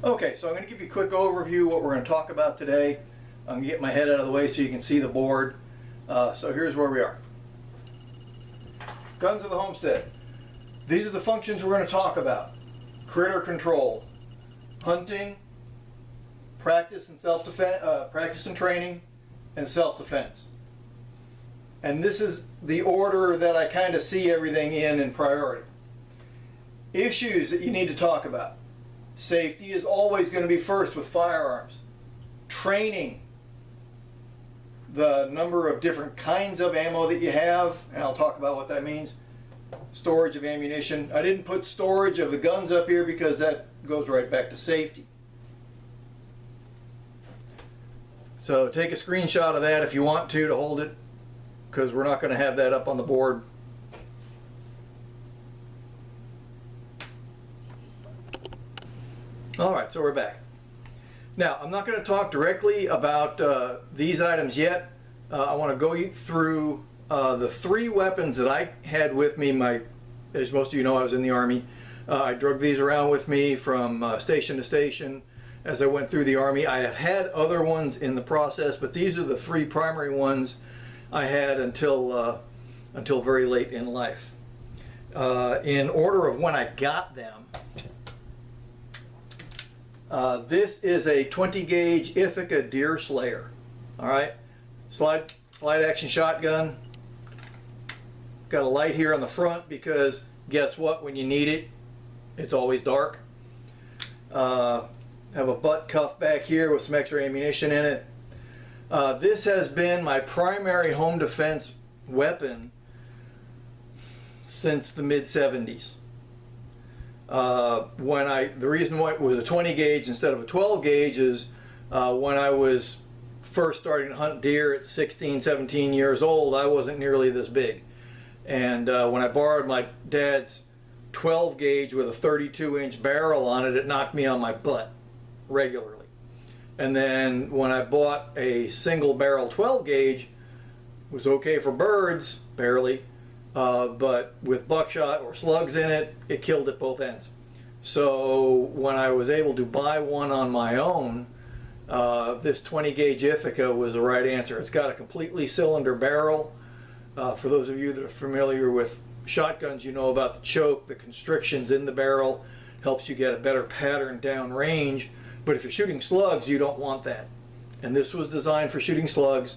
Okay, so I'm going to give you a quick overview of what we're going to talk about today. I'm going to get my head out of the way so you can see the board. So here's where we are. Guns of the Homestead. These are the functions we're going to talk about. Critter control, hunting, practice and self-defense, practice and training, and self-defense. And this is the order that I kind of see everything in priority. Issues that you need to talk about. Safety is always going to be first with firearms. Training, the number of different kinds of ammo that you have, and I'll talk about what that means. Storage of ammunition. I didn't put storage of the guns up here because that goes right back to safety. So take a screenshot of that if you want to hold it, because we're not going to have that up on the board. Alright, so we're back. Now, I'm not going to talk directly about these items yet. I want to go through the three weapons that I had with me. As most of you know, I was in the Army. I drug these around with me from station to station as I went through the Army. I have had other ones in the process, but these are the three primary ones I had until very late in life. In order of when I got them, this is a 20 gauge Ithaca Deer Slayer. Alright, slide action shotgun. Got a light here on the front because guess what, when you need it, it's always dark. Have a butt cuff back here with some extra ammunition in it. This has been my primary home defense weapon since the mid-70s. The reason why it was a 20 gauge instead of a 12 gauge is when I was first starting to hunt deer at 16, 17 years old, I wasn't nearly this big. And when I borrowed my dad's 12 gauge with a 32-inch barrel on it, it knocked me on my butt regularly. And then when I bought a single barrel 12 gauge, it was okay for birds, barely. But with buckshot or slugs in it, it killed at both ends. So when I was able to buy one on my own, this 20 gauge Ithaca was the right answer. It's got a completely cylinder barrel. For those of you that are familiar with shotguns, you know about the choke, the constrictions in the barrel, helps you get a better pattern down range. But if you're shooting slugs, you don't want that. And this was designed for shooting slugs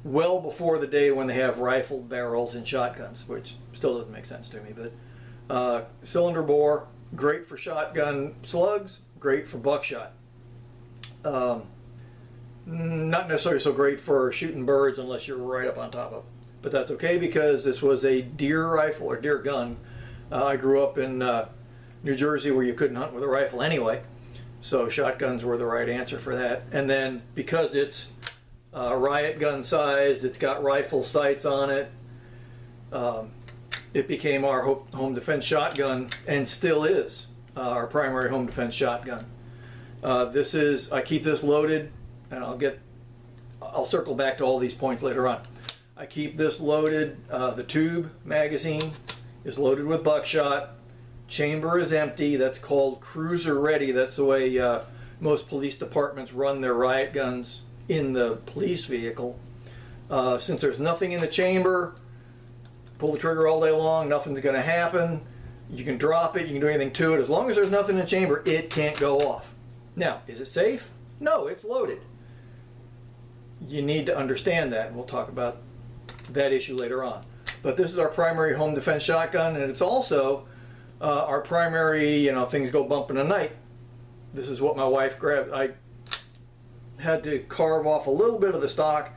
well before the day when they have rifled barrels in shotguns, which still doesn't make sense to me. But cylinder bore, great for shotgun slugs, great for buckshot. Not necessarily so great for shooting birds unless you're right up on top of them. But that's okay because this was a deer rifle or deer gun. I grew up in New Jersey where you couldn't hunt with a rifle anyway, so shotguns were the right answer for that. And then because it's riot gun sized, it's got rifle sights on it, it became our home defense shotgun and still is our primary home defense shotgun. I keep this loaded, and I'll circle back to all these points later on. I keep this loaded. The tube magazine is loaded with buckshot. Chamber is empty. That's called cruiser ready. That's the way most police departments run their riot guns in the police vehicle. Since there's nothing in the chamber, pull the trigger all day long, nothing's going to happen. You can drop it, you can do anything to it. As long as there's nothing in the chamber, it can't go off. Now, is it safe? No, it's loaded. You need to understand that, and we'll talk about that issue later on. But this is our primary home defense shotgun, and it's also our primary, things go bump in the night. This is what my wife grabbed. I had to carve off a little bit of the stock.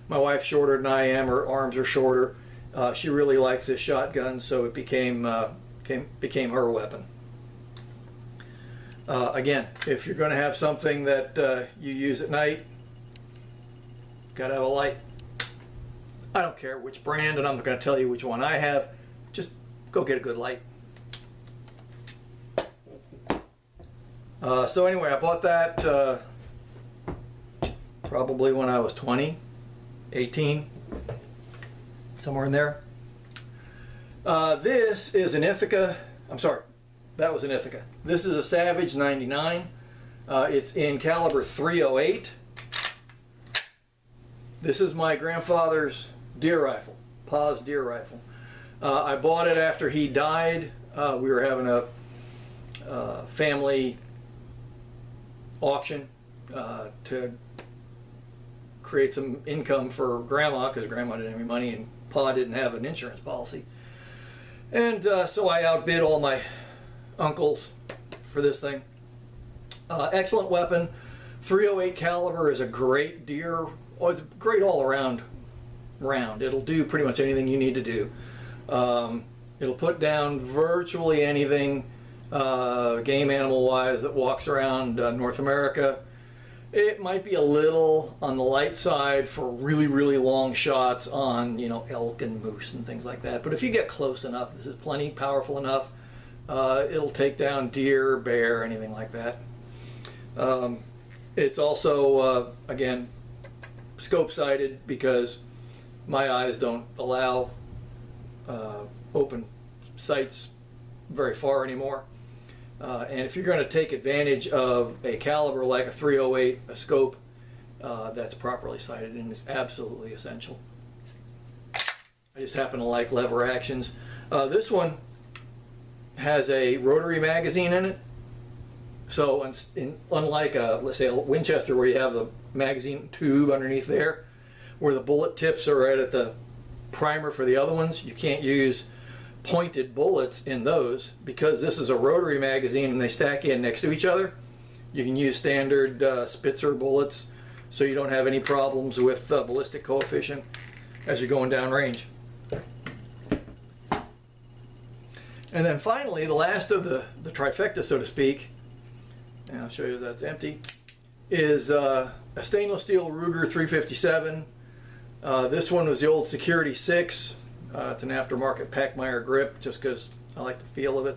My wife's shorter than I am, her arms are shorter. She really likes this shotgun, so it became her weapon. Again, if you're going to have something that you use at night, gotta have a light. I don't care which brand, and I'm not going to tell you which one I have. Just go get a good light. So anyway, I bought that probably when I was 20, 18, somewhere in there. This is an Ithaca. I'm sorry, that was an Ithaca. This is a Savage 99. It's in caliber .308. This is my grandfather's deer rifle, Pa's deer rifle. I bought it after he died. We were having a family auction to create some income for Grandma, because Grandma didn't have any money and Pa didn't have an insurance policy. And so I outbid all my uncles for this thing. Excellent weapon. .308 caliber is a great deer. Oh, it's great all around round. It'll do pretty much anything you need to do. It'll put down virtually anything game animal wise that walks around North America. It might be a little on the light side for really, really long shots on, you know, elk and moose and things like that. But if you get close enough, this is plenty powerful enough. It'll take down deer, bear, anything like that. It's also, again, scope sighted, because my eyes don't allow open sights very far anymore. And if you're going to take advantage of a caliber like a .308, a scope that's properly sighted, and is absolutely essential. I just happen to like lever actions. This one has a rotary magazine in it. So unlike let's say a Winchester, where you have the magazine tube underneath there, where the bullet tips are right at the primer for the other ones, you can't use pointed bullets in those, because this is a rotary magazine and they stack in next to each other. You can use standard Spitzer bullets, so you don't have any problems with ballistic coefficient as you're going down range. And then finally, the last of the trifecta, so to speak, and I'll show you that's empty, is a stainless steel Ruger 357. This one was the old Security 6. It's an aftermarket Packmeyer grip, just because I like the feel of it.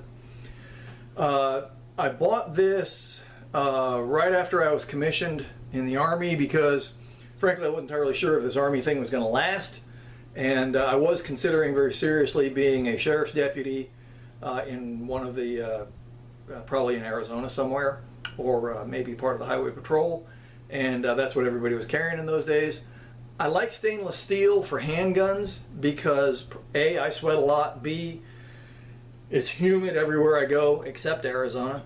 I bought this right after I was commissioned in the Army, because frankly I wasn't entirely sure if this Army thing was going to last, and I was considering very seriously being a sheriff's deputy in one of the, probably in Arizona somewhere, or maybe part of the highway patrol, and that's what everybody was carrying in those days. I like stainless steel for handguns because A, I sweat a lot, B, it's humid everywhere I go except Arizona,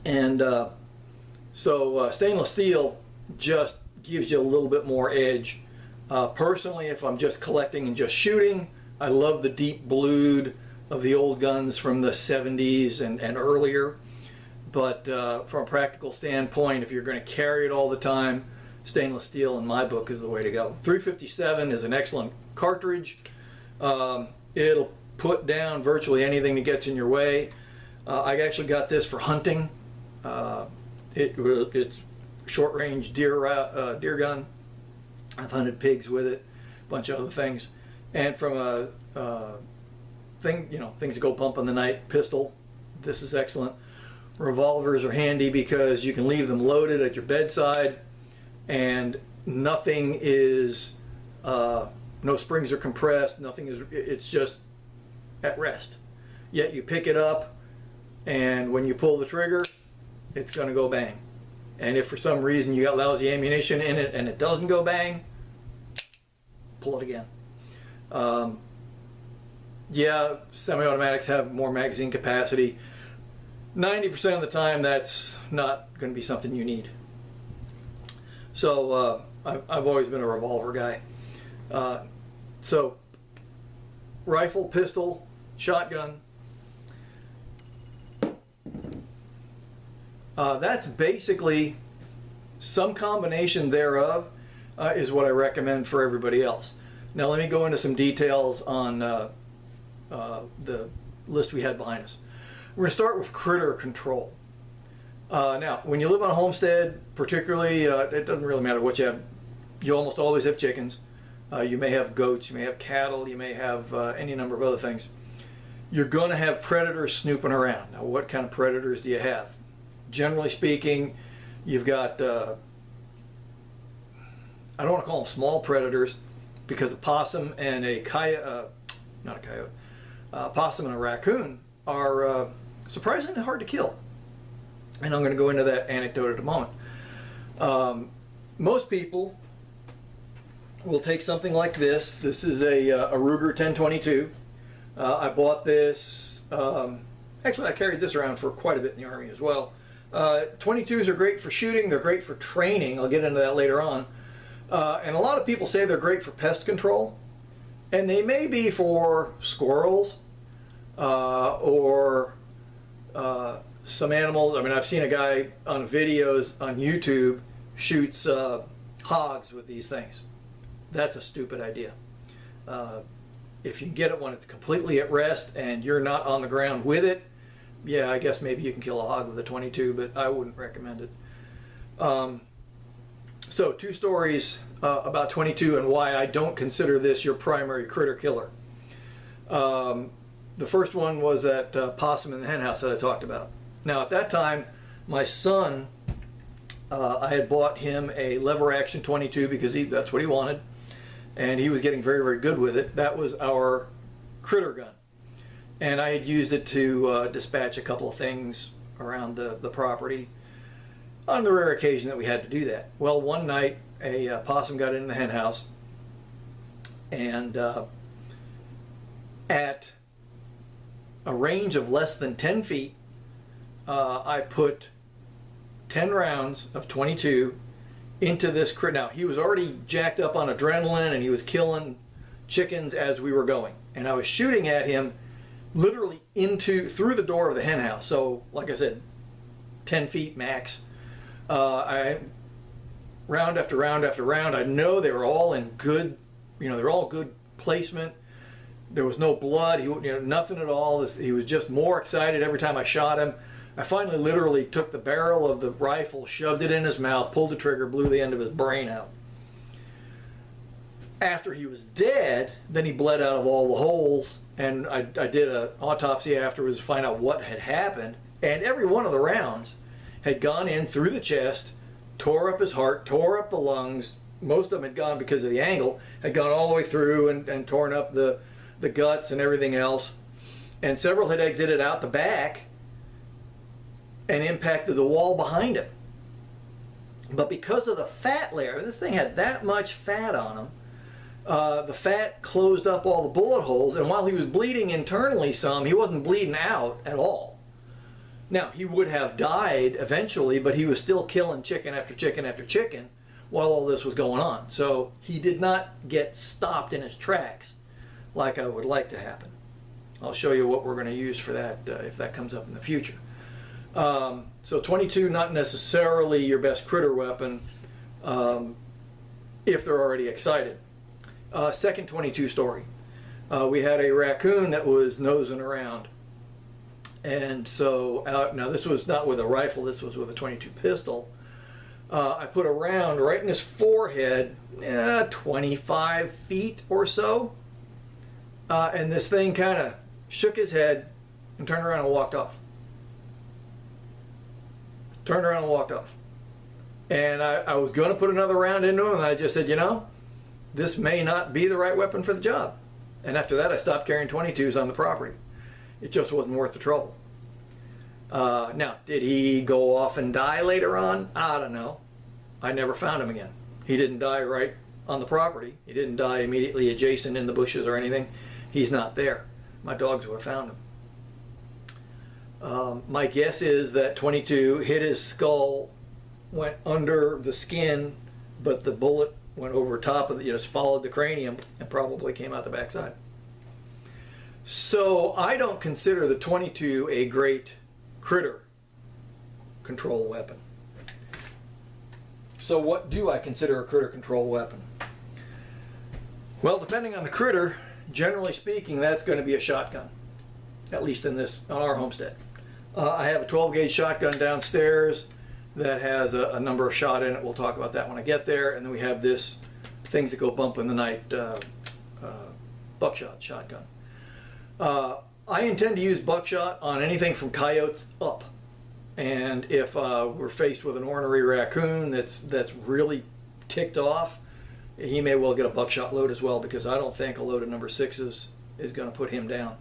and so stainless steel just gives you a little bit more edge. Personally, if I'm just collecting and just shooting, I love the deep blued of the old guns from the 70s and earlier, but from a practical standpoint, if you're going to carry it all the time, stainless steel in my book is the way to go. 357 is an excellent cartridge. It'll put down virtually anything that gets in your way. I actually got this for hunting. It's short range deer gun. I've hunted pigs with it, a bunch of other things. And from a things that go bump in the night, pistol, this is excellent. Revolvers are handy because you can leave them loaded at your bedside, and nothing is, no springs are compressed, nothing is, it's just at rest. Yet you pick it up, and when you pull the trigger, it's going to go bang. And if for some reason you got lousy ammunition in it and it doesn't go bang, pull it again. Yeah, semi-automatics have more magazine capacity. 90% of the time, that's not going to be something you need. So I've always been a revolver guy. So rifle, pistol, shotgun. That's basically some combination thereof is what I recommend for everybody else. Now let me go into some details on the list we had behind us. We're going to start with critter control. Now, when you live on a homestead, particularly, it doesn't really matter what you have. You almost always have chickens. You may have goats, you may have cattle, you may have any number of other things. You're going to have predators snooping around. Now, what kind of predators do you have? Generally speaking, you've got, I don't want to call them small predators, because a possum and a coyote, not a coyote, possum and a raccoon are surprisingly hard to kill. And I'm going to go into that anecdote at a moment. Most people will take something like this. This is a Ruger 1022. I bought this, actually I carried this around for quite a bit in the Army as well. 22s are great for shooting, they're great for training, I'll get into that later on. And a lot of people say they're great for pest control. And they may be for squirrels or some animals. I mean, I've seen a guy on videos on YouTube shoots hogs with these things. That's a stupid idea. If you can get it when it's completely at rest and you're not on the ground with it, yeah, I guess maybe you can kill a hog with a 22, but I wouldn't recommend it. So 2 stories about 22 and why I don't consider this your primary critter killer. The first one was that possum in the hen house that I talked about. Now at that time, my son, I had bought him a lever action 22 because that's what he wanted, and he was getting very, very good with it. That was our critter gun, and I had used it to dispatch a couple of things around the property on the rare occasion that we had to do that. Well, one night a possum got in the hen house, and at a range of less than 10 feet, I put 10 rounds of 22 into this critter. Now, he was already jacked up on adrenaline and he was killing chickens as we were going. And I was shooting at him literally through the door of the hen house. So, like I said, 10 feet max. Round after round after round, I know they were all in good, they're all good placement. There was no blood, nothing at all. He was just more excited every time I shot him. I finally literally took the barrel of the rifle, shoved it in his mouth, pulled the trigger, blew the end of his brain out. After he was dead, then he bled out of all the holes, and I did an autopsy afterwards to find out what had happened. And every one of the rounds had gone in through the chest, tore up his heart, tore up the lungs. Most of them had gone because of the angle, had gone all the way through and torn up the guts and everything else. And several had exited out the back and impacted the wall behind him. But because of the fat layer, this thing had that much fat on him, the fat closed up all the bullet holes, and while he was bleeding internally some, he wasn't bleeding out at all. Now, he would have died eventually, but he was still killing chicken after chicken after chicken while all this was going on. So he did not get stopped in his tracks like I would like to happen. I'll show you what we're going to use for that if that comes up in the future. So 22, not necessarily your best critter weapon if they're already excited. Second 22 story. We had a raccoon that was nosing around. And so, now this was not with a rifle, this was with a 22 pistol. I put a round right in his forehead, 25 feet or so. And this thing kind of shook his head and turned around and walked off. Turned around and walked off. And I was going to put another round into him, and I just said, this may not be the right weapon for the job. And after that, I stopped carrying 22s on the property. It just wasn't worth the trouble. Now, did he go off and die later on? I don't know. I never found him again. He didn't die right on the property. He didn't die immediately adjacent in the bushes or anything. He's not there. My dogs would have found him. My guess is that 22 hit his skull, went under the skin, but the bullet went over top of it, just followed the cranium and probably came out the backside. So I don't consider the 22 a great critter control weapon. So what do I consider a critter control weapon? Well, depending on the critter, generally speaking, that's going to be a shotgun, at least on our homestead. I have a 12 gauge shotgun downstairs that has a number of shot in it. We'll talk about that when I get there. And then we have this things that go bump in the night buckshot shotgun. I intend to use buckshot on anything from coyotes up. And if we're faced with an ornery raccoon that's really ticked off, he may well get a buckshot load as well, because I don't think a load of number 6s is going to put him down.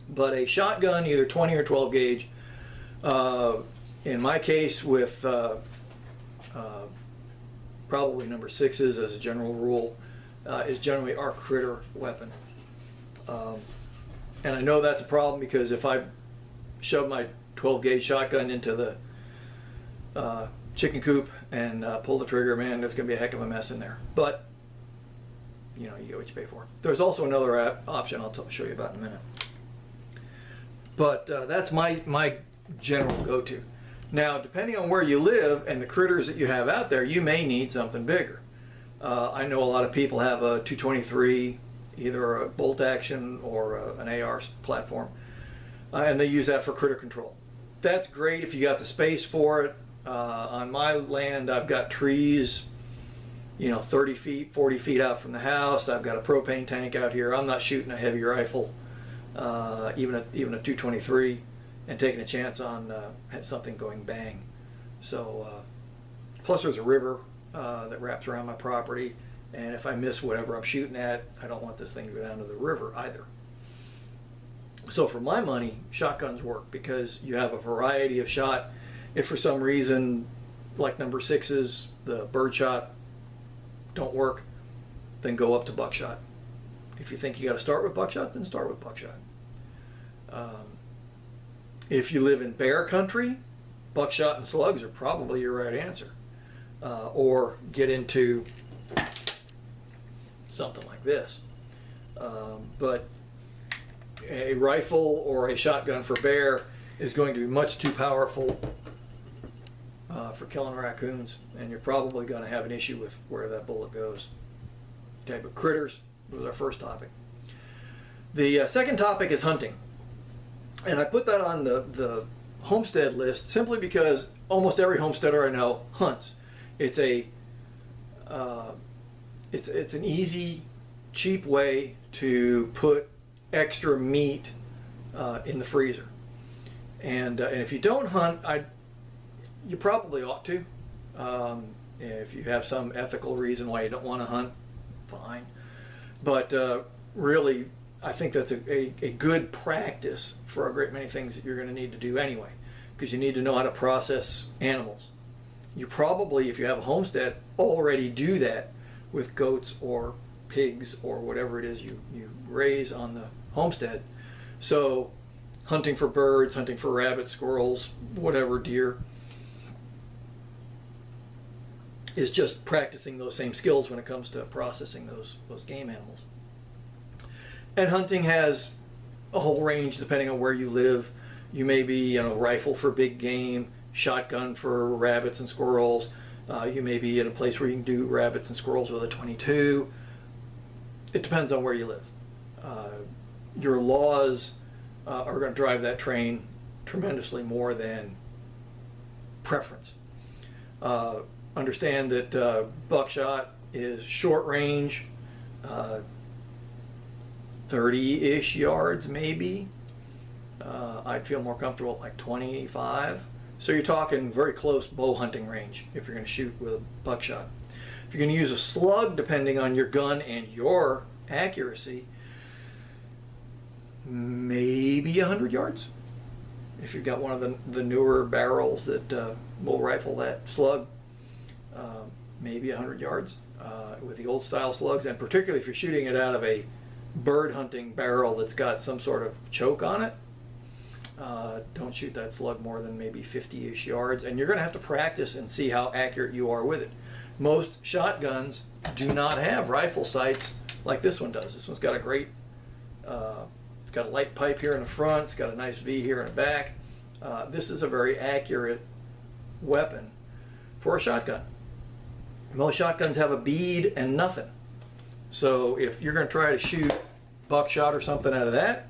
But a shotgun, either 20 or 12 gauge, In my case, with probably number 6s as a general rule, is generally our critter weapon. And I know that's a problem because if I shove my 12 gauge shotgun into the chicken coop and pull the trigger, man, there's going to be a heck of a mess in there. But you know, you get what you pay for. There's also another option I'll show you about in a minute. But that's my general go-to. Now, depending on where you live and the critters that you have out there, you may need something bigger. I know a lot of people have a 223, either a bolt action or an AR platform, and they use that for critter control. That's great if you got the space for it. On my land, I've got trees, you know, 30 feet, 40 feet out from the house. I've got a propane tank out here. I'm not shooting a heavy rifle, even a 223, and taking a chance on something going bang. So, plus there's a river that wraps around my property, and if I miss whatever I'm shooting at, I don't want this thing to go down to the river either. So for my money, shotguns work because you have a variety of shot. If for some reason, like number 6s, the birdshot don't work, then go up to buckshot. If you think you got to start with buckshot, then start with buckshot. If you live in bear country, buckshot and slugs are probably your right answer. Or get into something like this. But a rifle or a shotgun for bear is going to be much too powerful for killing raccoons, and you're probably going to have an issue with where that bullet goes. Okay, but critters was our first topic. The second topic is hunting, and I put that on the homestead list simply because almost every homesteader I know hunts. It's an easy, cheap way to put extra meat in the freezer, and if you don't hunt, you probably ought to. If you have some ethical reason why you don't want to hunt, fine. But really, I think that's a good practice for a great many things that you're going to need to do anyway, because you need to know how to process animals. You probably, if you have a homestead, already do that with goats or pigs or whatever it is you raise on the homestead. So hunting for birds, hunting for rabbits, squirrels, whatever, deer, is just practicing those same skills when it comes to processing those game animals. And hunting has a whole range depending on where you live. You may be, rifle for big game, shotgun for rabbits and squirrels. You may be in a place where you can do rabbits and squirrels with a 22. It depends on where you live. Your laws are going to drive that train tremendously more than preference. Understand that buckshot is short range, 30-ish yards maybe. I'd feel more comfortable at like 25. So you're talking very close bow hunting range if you're going to shoot with a buckshot. If you're going to use a slug, depending on your gun and your accuracy, maybe 100 yards. If you've got one of the newer barrels that will rifle that slug, maybe 100 yards with the old style slugs, and particularly if you're shooting it out of a bird hunting barrel that's got some sort of choke on it, don't shoot that slug more than maybe 50-ish yards, and you're going to have to practice and see how accurate you are with it. Most shotguns do not have rifle sights like this one does. This one's got a great, it's got a light pipe here in the front, it's got a nice V here in the back. This is a very accurate weapon for a shotgun. Most shotguns have a bead and nothing. So if you're going to try to shoot buckshot or something out of that,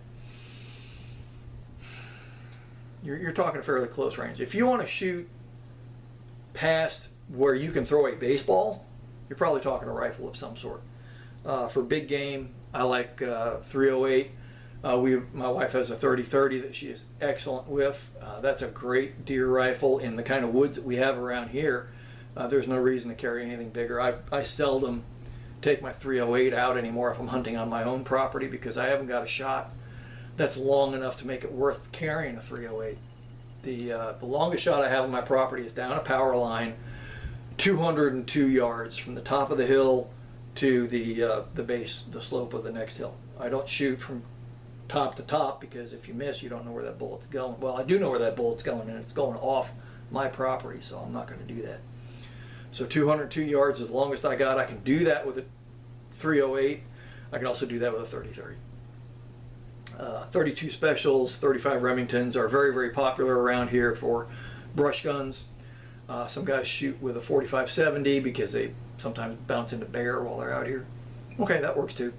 you're talking a fairly close range. If you want to shoot past where you can throw a baseball, you're probably talking a rifle of some sort. For big game, I like 308. My wife has a 30-30 that she is excellent with. That's a great deer rifle in the kind of woods that we have around here. There's no reason to carry anything bigger. I seldom take my 308 out anymore if I'm hunting on my own property because I haven't got a shot that's long enough to make it worth carrying a 308. The longest shot I have on my property is down a power line, 202 yards from the top of the hill to the base, the slope of the next hill. I don't shoot from top to top because if you miss, you don't know where that bullet's going. Well, I do know where that bullet's going, and it's going off my property, so I'm not going to do that. So 202 yards is the longest I got. I can do that with a 308. I can also do that with a 30-30. 32 specials, 35 Remingtons are very, very popular around here for brush guns. Some guys shoot with a 45-70 because they sometimes bounce into bear while they're out here. Okay, that works too.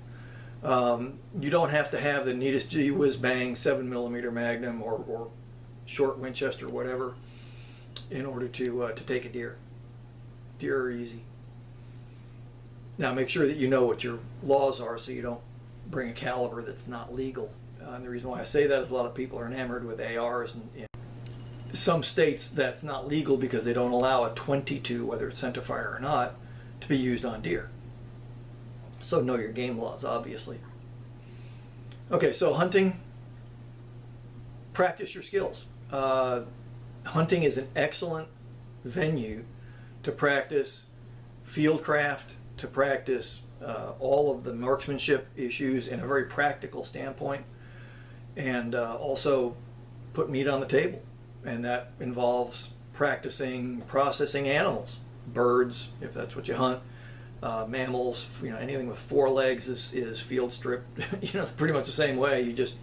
You don't have to have the neatest gee whiz bang 7mm Magnum or short Winchester, whatever, in order to take a deer. Deer are easy. Now make sure that you know what your laws are so you don't bring a caliber that's not legal. And the reason why I say that is a lot of people are enamored with ARs, and in some states that's not legal because they don't allow a .22, whether it's centerfire or not, to be used on deer. So know your game laws, obviously. Okay, so hunting, practice your skills. Hunting is an excellent venue to practice fieldcraft, to practice all of the marksmanship issues in a very practical standpoint, and also put meat on the table. And that involves practicing processing animals, birds, if that's what you hunt, mammals, anything with 4 legs is field stripped, pretty much the same way. You just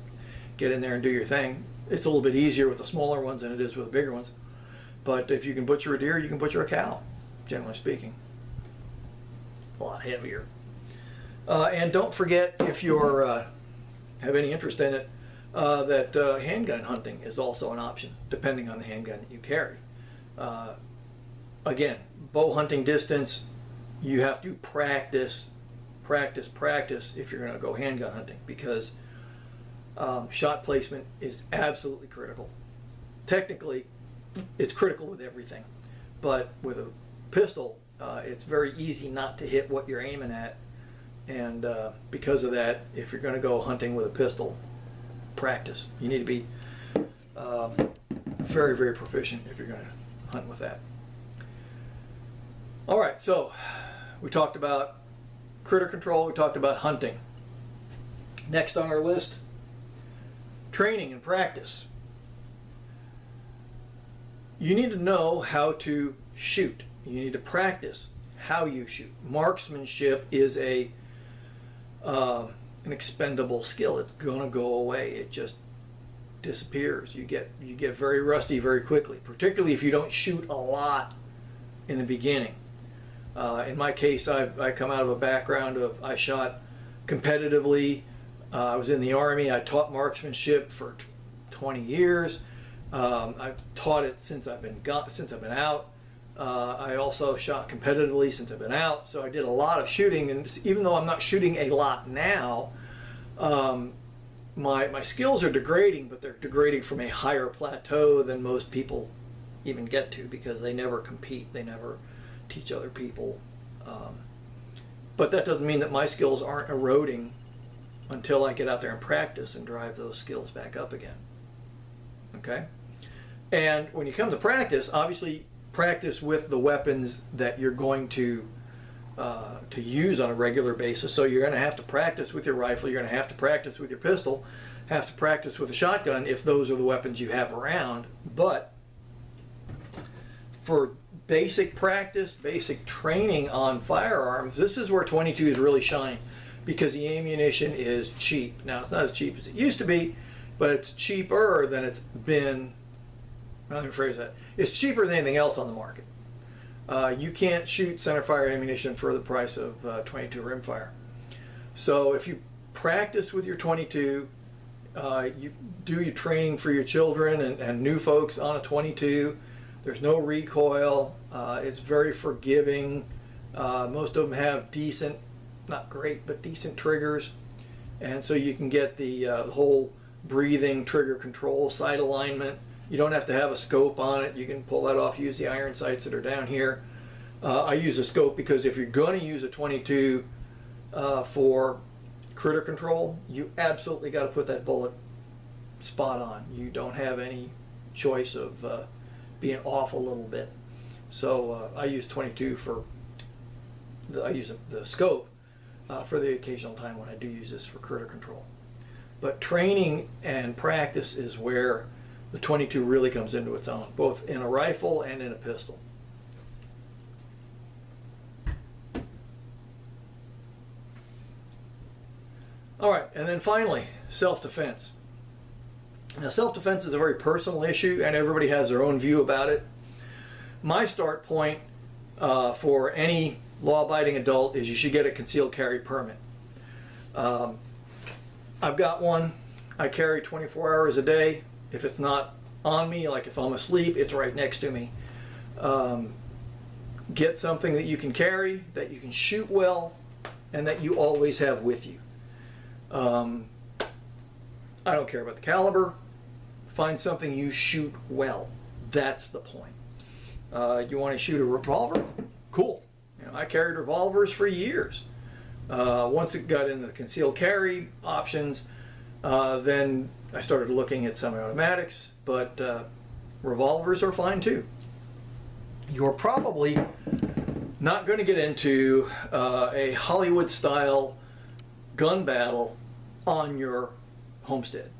get in there and do your thing. It's a little bit easier with the smaller ones than it is with the bigger ones. But if you can butcher a deer, you can butcher a cow, generally speaking. A lot heavier. And don't forget, if you're have any interest in it, that handgun hunting is also an option, depending on the handgun that you carry. Again, bow hunting distance, you have to practice if you're going to go handgun hunting, because shot placement is absolutely critical. Technically, it's critical with everything, but with a pistol, it's very easy not to hit what you're aiming at, and because of that, if you're going to go hunting with a pistol, practice. You need to be very, very proficient if you're going to hunt with that. All right, so we talked about critter control, we talked about hunting. Next on our list, training and practice. You need to know how to shoot. You need to practice how you shoot. Marksmanship is an expendable skill. It's going to go away. It just disappears. You get very rusty very quickly, particularly if you don't shoot a lot in the beginning. In my case, I come out of a background of I shot competitively. I was in the Army. I taught marksmanship for 20 years. I've taught it since I've been out. I also shot competitively since I've been out. So I did a lot of shooting, and even though I'm not shooting a lot now, my skills are degrading, but they're degrading from a higher plateau than most people even get to, because they never compete. They never teach other people. But that doesn't mean that my skills aren't eroding until I get out there and practice and drive those skills back up again. Okay? And when you come to practice, obviously practice with the weapons that you're going to use on a regular basis. So you're going to have to practice with your rifle, you're going to have to practice with your pistol, have to practice with a shotgun if those are the weapons you have around. But for basic practice, basic training on firearms, this is where 22s really shine, because the ammunition is cheap. Now, it's not as cheap as it used to be, but it's cheaper than it's been. Let me rephrase that. It's cheaper than anything else on the market. You can't shoot centerfire ammunition for the price of 22 rimfire. So if you practice with your 22, you do your training for your children and new folks on a 22. There's no recoil. It's very forgiving. Most of them have decent, not great, but decent triggers. And so you can get the whole breathing, trigger control, sight alignment. You don't have to have a scope on it. You can pull that off, use the iron sights that are down here. I use a scope because if you're going to use a 22 for critter control, you absolutely got to put that bullet spot on. You don't have any choice of being off a little bit. So I use 22 for I use the scope for the occasional time when I do use this for critter control. But training and practice is where the 22 really comes into its own, both in a rifle and in a pistol. All right, and then finally, self-defense. Now, self-defense is a very personal issue, and everybody has their own view about it. My start point for any law-abiding adult is you should get a concealed carry permit. I've got one. I carry 24 hours a day. If it's not on me, like if I'm asleep, it's right next to me. Get something that you can carry, that you can shoot well, and that you always have with you. I don't care about the caliber. Find something you shoot well. That's the point. You want to shoot a revolver? Cool. You know, I carried revolvers for years. Once it got into the concealed carry options, then I started looking at semi-automatics, but revolvers are fine too. You're probably not going to get into a Hollywood-style gun battle on your homestead.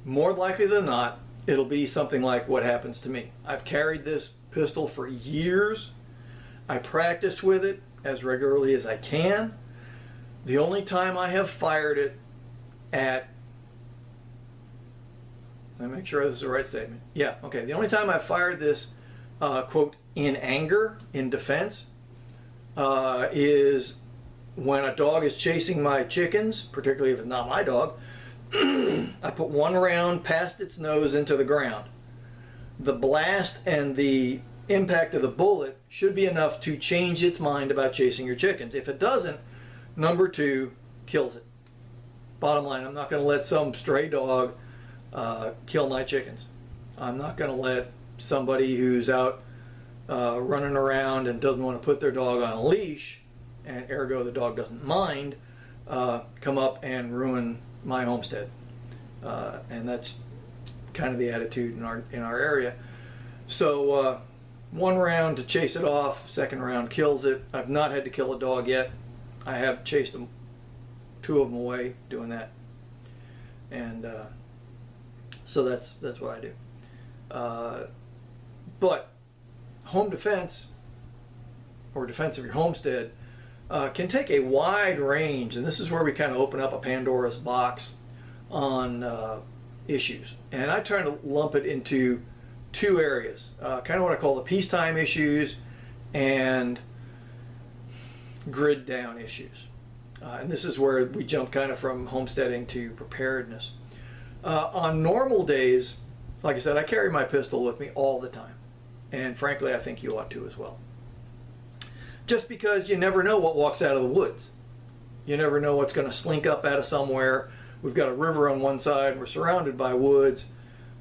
More likely than not, it'll be something like what happens to me. I've carried this pistol for years. I practice with it as regularly as I can. The only time I have fired it at, let me make sure this is the right statement. Yeah, okay. The only time I've fired this, quote, in anger, in defense, is when a dog is chasing my chickens, particularly if it's not my dog. I put one round past its nose into the ground. The blast and the impact of the bullet should be enough to change its mind about chasing your chickens. If it doesn't, number two kills it. Bottom line, I'm not going to let some stray dog kill my chickens. I'm not going to let somebody who's out running around and doesn't want to put their dog on a leash, and ergo the dog doesn't mind, come up and ruin my homestead. And that's kind of the attitude in our area. So one round to chase it off, second round kills it. I've not had to kill a dog yet. I have chased them, two of them away doing that. And so that's what I do. But home defense, or defense of your homestead, can take a wide range, and this is where we kind of open up a Pandora's box on issues. And I try to lump it into two areas, kind of what I call the peacetime issues and grid down issues. And this is where we jump kind of from homesteading to preparedness. On normal days, like I said, I carry my pistol with me all the time. And frankly, I think you ought to as well. Just because you never know what walks out of the woods. You never know what's going to slink up out of somewhere. We've got a river on one side. We're surrounded by woods.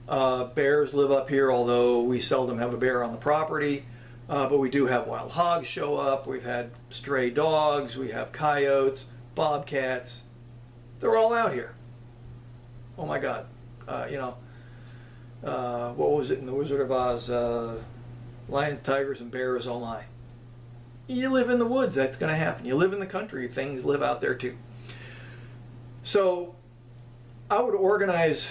Bears live up here, although we seldom have a bear on the property. But we do have wild hogs show up. We've had stray dogs. We have coyotes, bobcats. They're all out here. Oh my God. What was it in The Wizard of Oz? Lions, tigers, and bears, oh my. You live in the woods, that's going to happen. You live in the country, things live out there too. So I would organize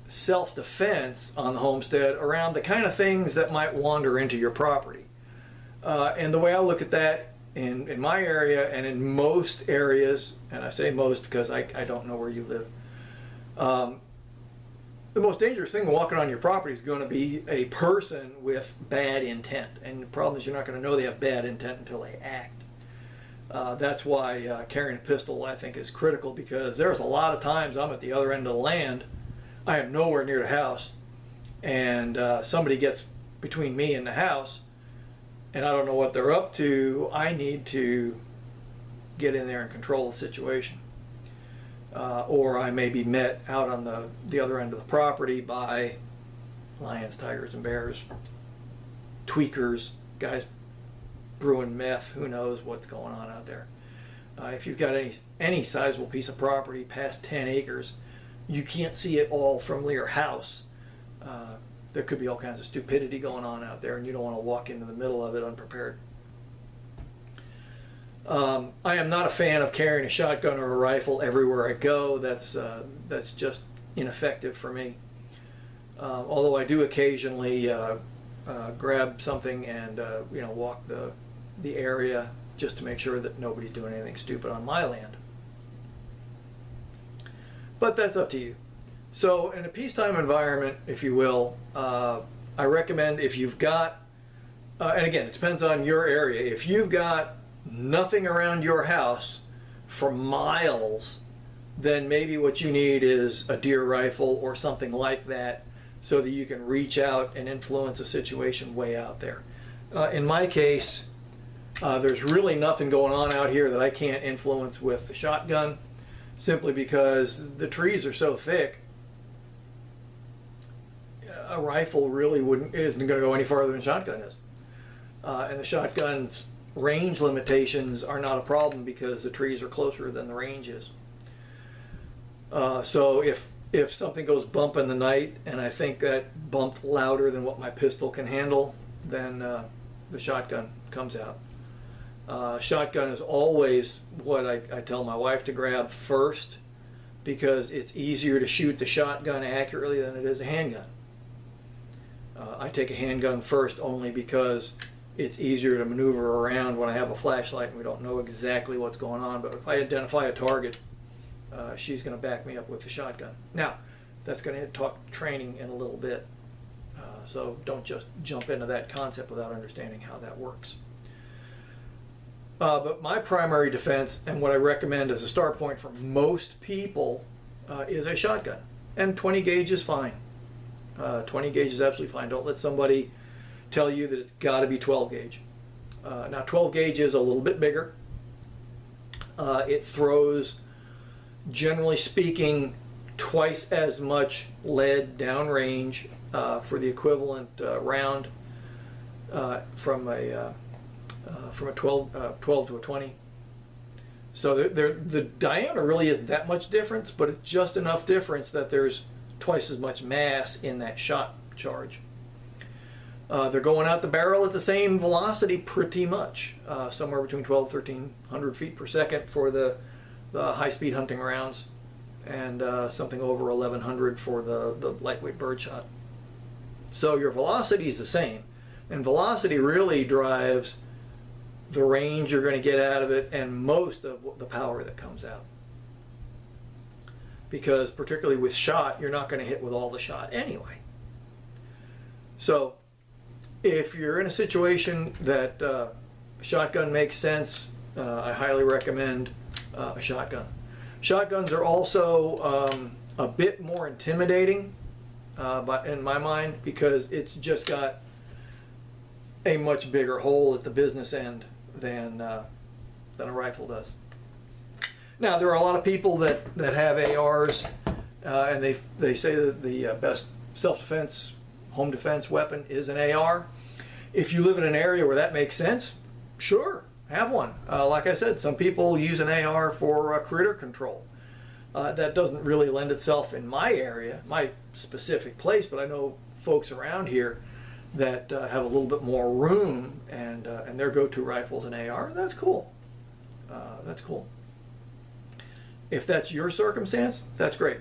self-defense on the homestead around the kind of things that might wander into your property. And the way I look at that in my area and in most areas, and I say most because I don't know where you live, the most dangerous thing walking on your property is going to be a person with bad intent. And the problem is you're not going to know they have bad intent until they act. That's why carrying a pistol, I think, is critical, because there's a lot of times I'm at the other end of the land, I am nowhere near the house, and somebody gets between me and the house, and I don't know what they're up to. I need to get in there and control the situation. Or I may be met out on the other end of the property by lions, tigers, and bears, tweakers, guys brewing meth, who knows what's going on out there. If you've got any sizable piece of property past 10 acres, you can't see it all from your house. There could be all kinds of stupidity going on out there, and you don't want to walk into the middle of it unprepared. I am not a fan of carrying a shotgun or a rifle everywhere I go. That's just ineffective for me. Although I do occasionally grab something and walk the area just to make sure that nobody's doing anything stupid on my land. But that's up to you. So in a peacetime environment, if you will, I recommend, if you've got, and again, it depends on your area, if you've got nothing around your house for miles, then maybe what you need is a deer rifle or something like that, so that you can reach out and influence a situation way out there. In my case, there's really nothing going on out here that I can't influence with the shotgun, simply because the trees are so thick. A rifle really isn't going to go any farther than a shotgun is. And the shotgun's range limitations are not a problem because the trees are closer than the range is. So if something goes bump in the night and I think that bumped louder than what my pistol can handle, then the shotgun comes out. Shotgun is always what I tell my wife to grab first, because it's easier to shoot the shotgun accurately than it is a handgun. I take a handgun first only because it's easier to maneuver around when I have a flashlight and we don't know exactly what's going on. But if I identify a target, she's going to back me up with the shotgun. Now, that's going to talk training in a little bit. So don't just jump into that concept without understanding how that works. But my primary defense, and what I recommend as a start point for most people, is a shotgun. And 20 gauge is fine. 20 gauge is absolutely fine. Don't let somebody tell you that it's got to be 12 gauge. Now 12 gauge is a little bit bigger. It throws, generally speaking, twice as much lead downrange for the equivalent round from a 12 to a 20. So the diameter really isn't that much difference, but it's just enough difference that there's twice as much mass in that shot charge. They're going out the barrel at the same velocity pretty much, somewhere between 1,200–1,300 feet per second for the high-speed hunting rounds, and something over 1,100 for the lightweight birdshot. So your velocity is the same, and velocity really drives the range you're going to get out of it and most of the power that comes out. Because particularly with shot, you're not going to hit with all the shot anyway. So if you're in a situation that a shotgun makes sense, I highly recommend a shotgun. Shotguns are also a bit more intimidating in my mind, because it's just got a much bigger hole at the business end than a rifle does. Now, there are a lot of people that have ARs, and they say that the best self-defense, home defense weapon is an AR. If you live in an area where that makes sense, sure, have one. Like I said, some people use an AR for critter control. That doesn't really lend itself in my area, my specific place, but I know folks around here that have a little bit more room, and their go-to rifle is an AR. That's cool. That's cool. If that's your circumstance, that's great.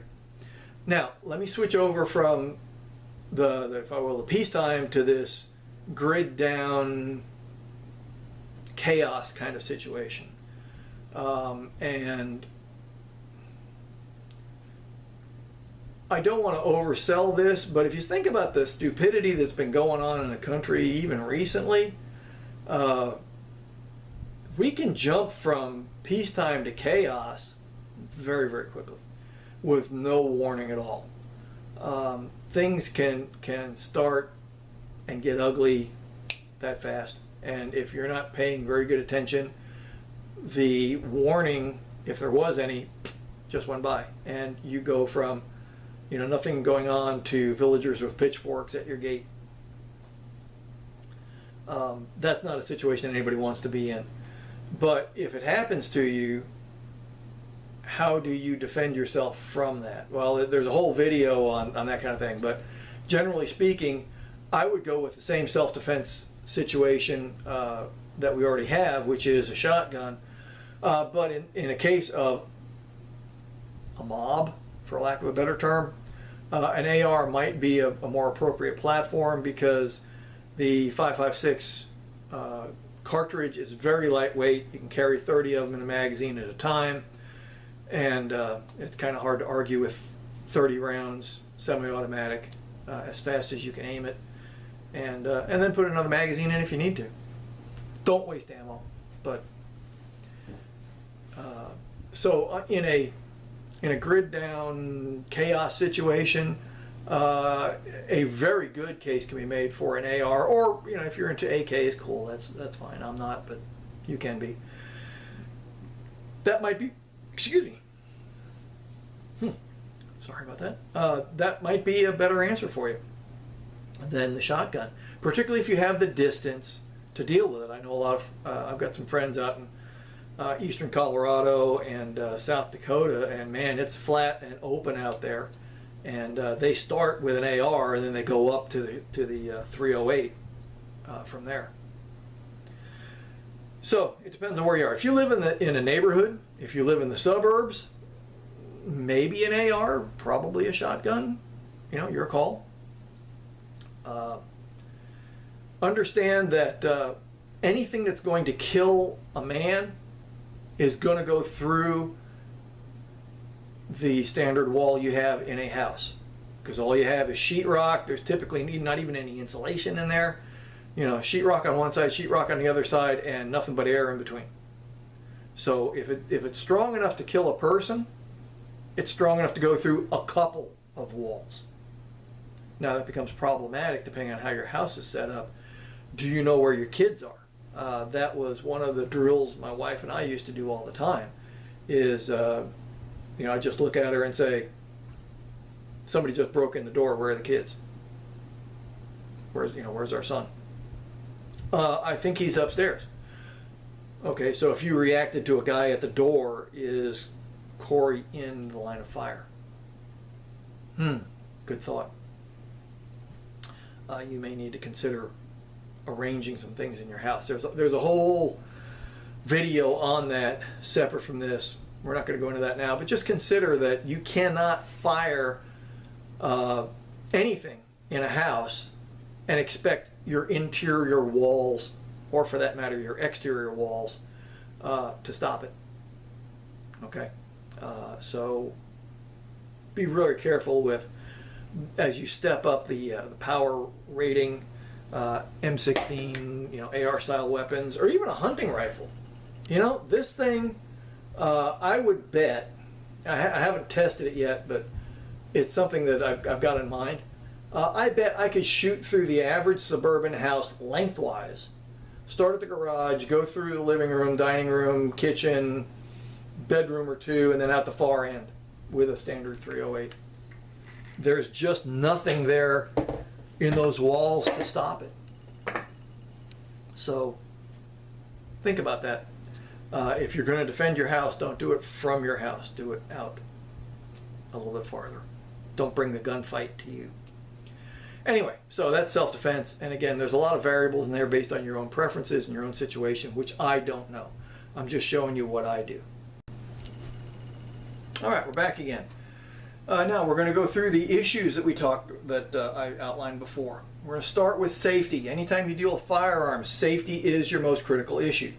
Now, let me switch over from if I will, the peacetime to this grid down chaos kind of situation. And I don't want to oversell this, but if you think about the stupidity that's been going on in the country even recently, we can jump from peacetime to chaos very, very quickly with no warning at all. Things can start and get ugly that fast, and if you're not paying very good attention, the warning, if there was any, just went by, and you go from nothing going on to villagers with pitchforks at your gate. That's not a situation anybody wants to be in. But if it happens to you, how do you defend yourself from that? Well, there's a whole video on that kind of thing, but generally speaking, I would go with the same self-defense situation that we already have, which is a shotgun. But in a case of a mob, for lack of a better term, an AR might be a more appropriate platform, because the 5.56 cartridge is very lightweight. You can carry 30 of them in a magazine at a time, and it's kind of hard to argue with 30 rounds semi-automatic as fast as you can aim it, and then put another magazine in if you need to. Don't waste ammo. But so in a grid down chaos situation, a very good case can be made for an AR, or if you're into AKs, cool, that's fine. I'm not, but you can be. That might be, excuse me. Sorry about that. That might be a better answer for you than the shotgun, particularly if you have the distance to deal with it. I know a lot of, I've got some friends out in eastern Colorado and South Dakota, and man, it's flat and open out there, and they start with an AR and then they go up to the 308 from there. So it depends on where you are. If you live in a neighborhood, if you live in the suburbs, maybe an AR, probably a shotgun. Your call. Understand that anything that's going to kill a man is going to go through the standard wall you have in a house, because all you have is sheetrock. There's typically not even any insulation in there. Sheetrock on one side, sheetrock on the other side, and nothing but air in between. So if it's strong enough to kill a person, it's strong enough to go through a couple of walls. Now that becomes problematic depending on how your house is set up. Do you know where your kids are? That was one of the drills my wife and I used to do all the time. Is I just look at her and say, somebody just broke in the door. Where are the kids? Where's our son? I think he's upstairs. Okay, so if you reacted to a guy at the door, is Corey in the line of fire? Good thought. You may need to consider arranging some things in your house. There's a whole video on that separate from this. We're not going to go into that now, but just consider that you cannot fire anything in a house and expect your interior walls, or for that matter your exterior walls, to stop it. Okay, so be really careful with, as you step up the power rating, M16, AR style weapons, or even a hunting rifle. This thing, I would bet, I haven't tested it yet, but it's something that I've got in mind. I bet I could shoot through the average suburban house lengthwise, start at the garage, go through the living room, dining room, kitchen, bedroom or two, and then out the far end with a standard 308. There's just nothing there in those walls to stop it. So think about that. If you're going to defend your house, don't do it from your house. Do it out a little bit farther. Don't bring the gunfight to you. Anyway, so that's self-defense. And again, there's a lot of variables in there based on your own preferences and your own situation, which I don't know. I'm just showing you what I do. All right, we're back again. Now we're going to go through the issues that I outlined before. We're going to start with safety. Anytime you deal with firearms, safety is your most critical issue.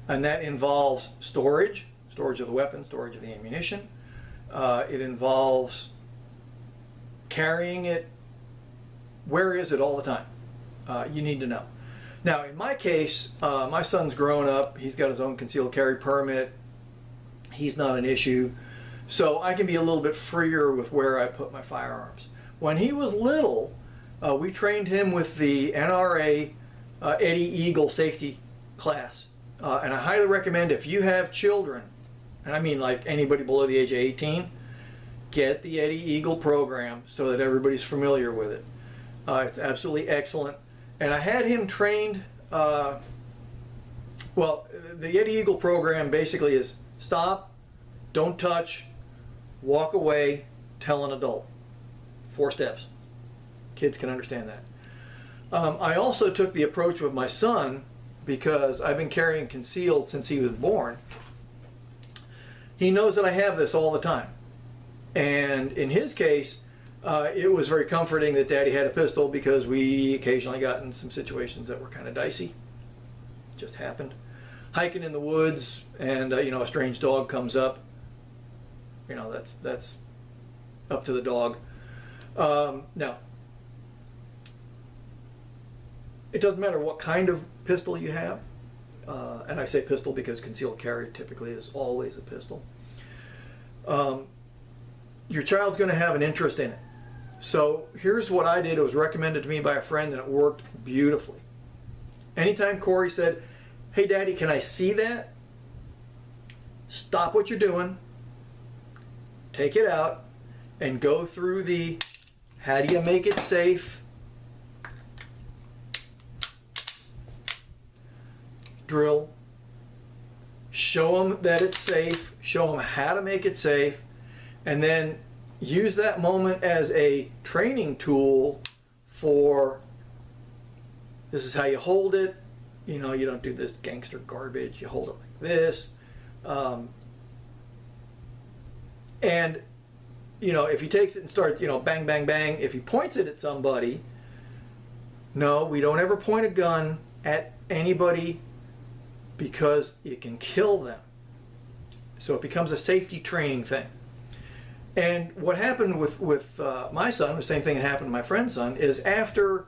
And that involves storage of the weapon, storage of the ammunition. It involves carrying it. Where is it all the time? You need to know. Now, in my case, my son's grown up. He's got his own concealed carry permit. He's not an issue. So I can be a little bit freer with where I put my firearms. When he was little, we trained him with the NRA Eddie Eagle safety class. And I highly recommend, if you have children, and I mean like anybody below the age of 18, get the Eddie Eagle program so that everybody's familiar with it. It's absolutely excellent. And I had him trained, well, the Eddie Eagle program basically is stop, don't touch, walk away, tell an adult. 4 steps. Kids can understand that. I also took the approach with my son, because I've been carrying concealed since he was born. He knows that I have this all the time. And in his case, it was very comforting that Daddy had a pistol, because we occasionally got in some situations that were kind of dicey. Just happened. Hiking in the woods, and a strange dog comes up. That's up to the dog. Now, it doesn't matter what kind of pistol you have, and I say pistol because concealed carry typically is always a pistol. Your child's going to have an interest in it. So here's what I did. It was recommended to me by a friend, and it worked beautifully. Anytime Corey said, "Hey Daddy, can I see that?" Stop what you're doing, take it out, and go through the how do you make it safe drill. Show them that it's safe, show them how to make it safe, and then use that moment as a training tool for this is how you hold it. You don't do this gangster garbage. You hold it like this. And if he takes it and starts, bang, bang, bang, if he points it at somebody, no, we don't ever point a gun at anybody, because it can kill them. So it becomes a safety training thing. And what happened with my son, the same thing that happened to my friend's son, is after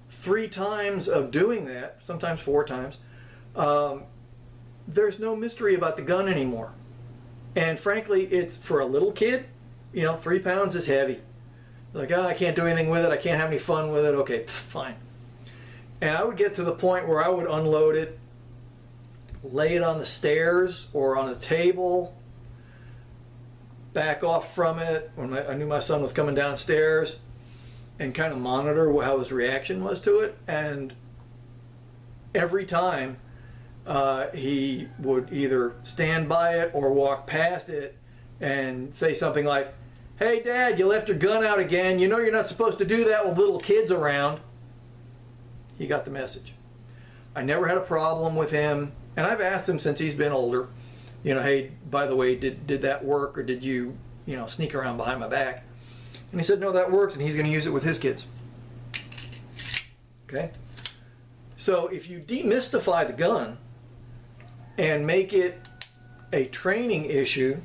3 times of doing that, sometimes 4 times, there's no mystery about the gun anymore. And frankly, it's for a little kid, 3 pounds is heavy. Like, I can't do anything with it, I can't have any fun with it, okay, fine. And I would get to the point where I would unload it, lay it on the stairs or on a table, back off from it when I knew my son was coming downstairs, and kind of monitor how his reaction was to it. And every time he would either stand by it or walk past it and say something like, "Hey Dad, you left your gun out again. You know you're not supposed to do that with little kids around." He got the message. I never had a problem with him. And I've asked him since he's been older, "Hey, by the way, did that work, or did you, sneak around behind my back?" And he said, "No, that worked," and he's going to use it with his kids. Okay? So if you demystify the gun and make it a training issue,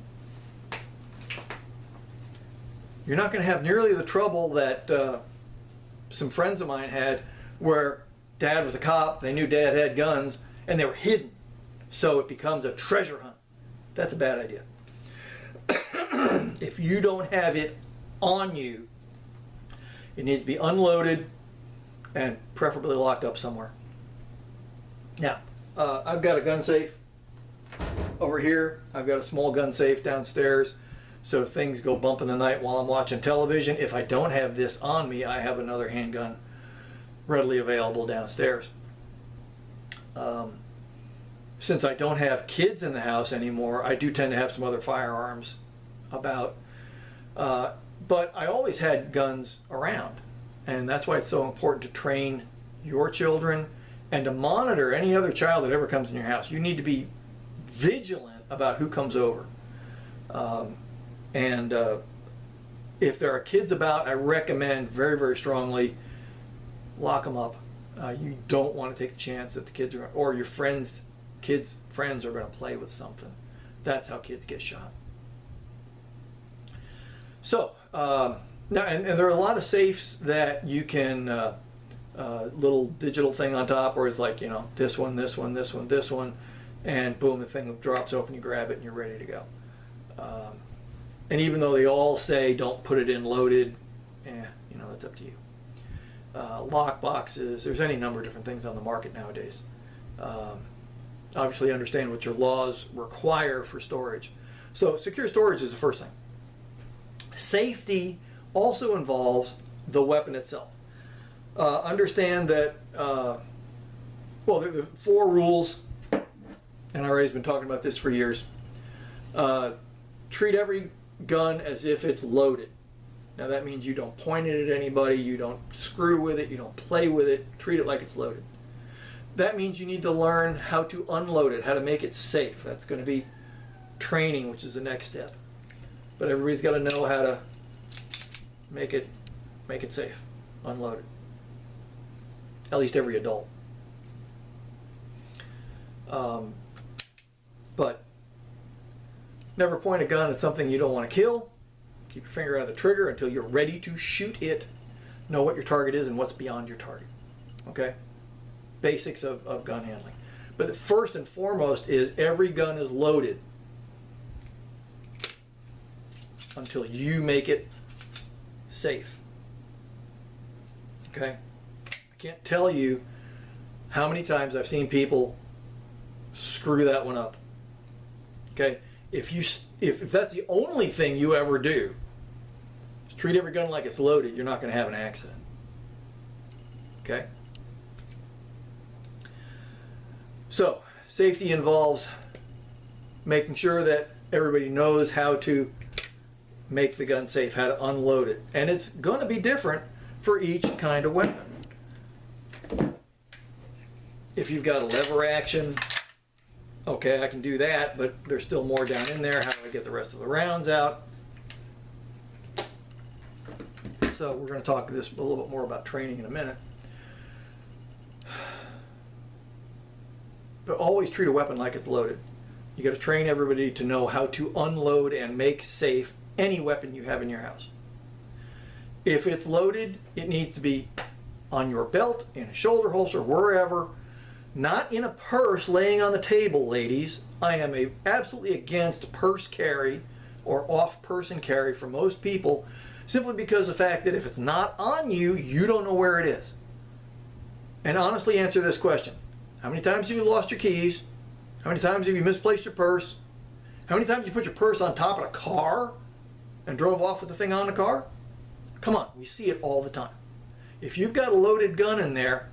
you're not going to have nearly the trouble that some friends of mine had, where Dad was a cop, they knew Dad had guns, and they were hidden. So it becomes a treasure hunt. That's a bad idea. If you don't have it on you, it needs to be unloaded and preferably locked up somewhere. Now, I've got a gun safe over here. I've got a small gun safe downstairs. So if things go bump in the night while I'm watching television, if I don't have this on me, I have another handgun readily available downstairs. Since I don't have kids in the house anymore, I do tend to have some other firearms about. But I always had guns around. And that's why it's so important to train your children and to monitor any other child that ever comes in your house. You need to be vigilant about who comes over. If there are kids about, I recommend very, very strongly, lock them up. You don't want to take the chance that the kids are, or your friends' friends are going to play with something. That's how kids get shot. So now, and there are a lot of safes that you can little digital thing on top, where it's like, this one, this one, this one, this one, and boom, the thing drops open, you grab it, and you're ready to go. And even though they all say don't put it in loaded, that's up to you. Lock boxes, there's any number of different things on the market nowadays. Obviously understand what your laws require for storage. So secure storage is the first thing. Safety also involves the weapon itself. Understand that, there are 4 rules, and NRA's been talking about this for years. Treat every gun as if it's loaded. Now that means you don't point it at anybody, you don't screw with it, you don't play with it, treat it like it's loaded. That means you need to learn how to unload it, how to make it safe. That's going to be training, which is the next step. But everybody's got to know how to make it safe, unload it. At least every adult. But never point a gun at something you don't want to kill. Keep your finger out of the trigger until you're ready to shoot it. Know what your target is and what's beyond your target. Okay? Basics of gun handling. But the first and foremost is every gun is loaded until you make it safe. Okay? I can't tell you how many times I've seen people screw that one up. Okay? If that's the only thing you ever do, is treat every gun like it's loaded, you're not going to have an accident. Okay? So, safety involves making sure that everybody knows how to make the gun safe, how to unload it. And it's going to be different for each kind of weapon. If you've got a lever action, okay, I can do that, but there's still more down in there. How do I get the rest of the rounds out? So we're going to talk this a little bit more about training in a minute. But always treat a weapon like it's loaded. You got to train everybody to know how to unload and make safe any weapon you have in your house. If it's loaded, it needs to be on your belt, in a shoulder holster, wherever. Not in a purse laying on the table, ladies. I am absolutely against purse carry or off-person carry for most people, simply because of the fact that if it's not on you, you don't know where it is. And honestly answer this question. How many times have you lost your keys? How many times have you misplaced your purse? How many times have you put your purse on top of a car and drove off with the thing on the car? Come on, we see it all the time. If you've got a loaded gun in there,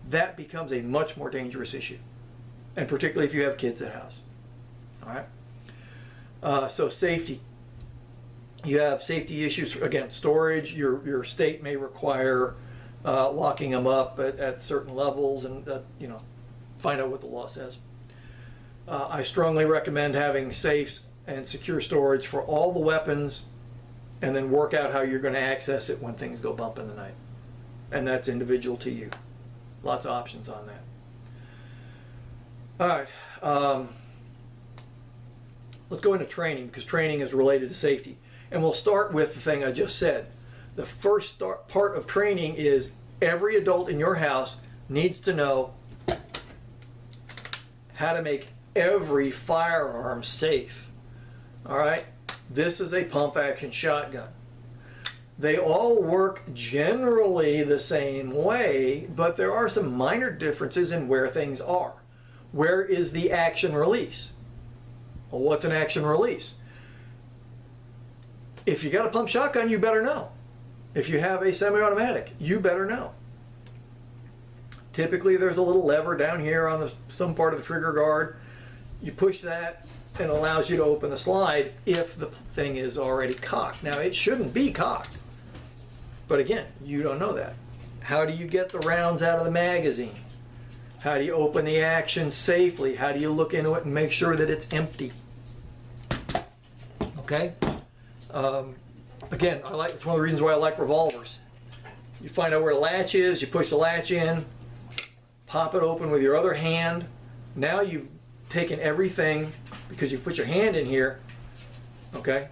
that becomes a much more dangerous issue. And particularly if you have kids at house. All right? So safety. You have safety issues, again, storage. Your state may require locking them up at certain levels, and find out what the law says. I strongly recommend having safes and secure storage for all the weapons, and then work out how you're going to access it when things go bump in the night. And that's individual to you. Lots of options on that. All right. Let's go into training, because training is related to safety. And we'll start with the thing I just said. The first part of training is every adult in your house needs to know how to make every firearm safe. All right? This is a pump action shotgun. They all work generally the same way, but there are some minor differences in where things are. Where is the action release? Well, what's an action release? If you got a pump shotgun, you better know. If you have a semi-automatic, you better know. Typically, there's a little lever down here on some part of the trigger guard. You push that, and it allows you to open the slide if the thing is already cocked. Now, it shouldn't be cocked. But again, you don't know that. How do you get the rounds out of the magazine? How do you open the action safely? How do you look into it and make sure that it's empty? Okay? Again, it's one of the reasons why I like revolvers. You find out where the latch is, you push the latch in, pop it open with your other hand. Now you've taken everything, because you put your hand in here, okay?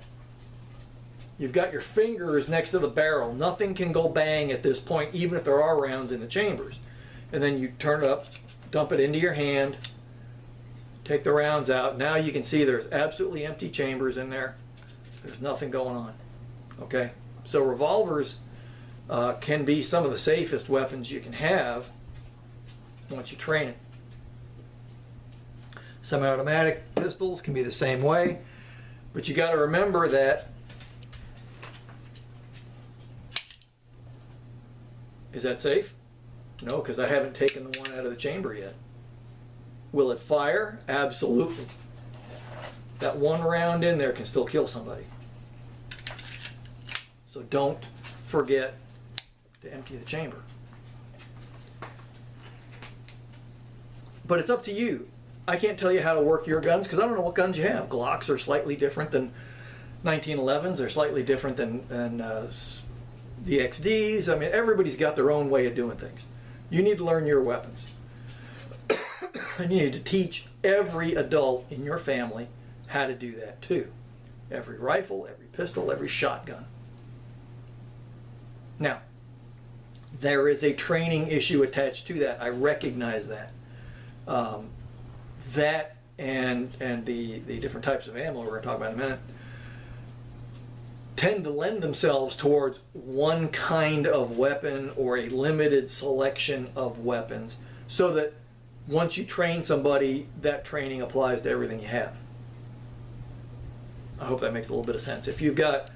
You've got your fingers next to the barrel. Nothing can go bang at this point, even if there are rounds in the chambers. And then you turn it up, dump it into your hand, take the rounds out. Now you can see there's absolutely empty chambers in there. There's nothing going on, okay? So revolvers can be some of the safest weapons you can have once you train it. Semi-automatic pistols can be the same way, but you got to remember that is that safe? No, because I haven't taken the one out of the chamber yet. Will it fire? Absolutely. That one round in there can still kill somebody. So don't forget to empty the chamber. But it's up to you. I can't tell you how to work your guns because I don't know what guns you have. Glocks are slightly different than 1911s. They're slightly different than the XDs. I mean, everybody's got their own way of doing things. You need to learn your weapons. And you need to teach every adult in your family how to do that too. Every rifle, every pistol, every shotgun. Now, there is a training issue attached to that. I recognize that. That and the different types of ammo we're going to talk about in a minute tend to lend themselves towards one kind of weapon or a limited selection of weapons, so that once you train somebody, that training applies to everything you have. I hope that makes a little bit of sense. If you've got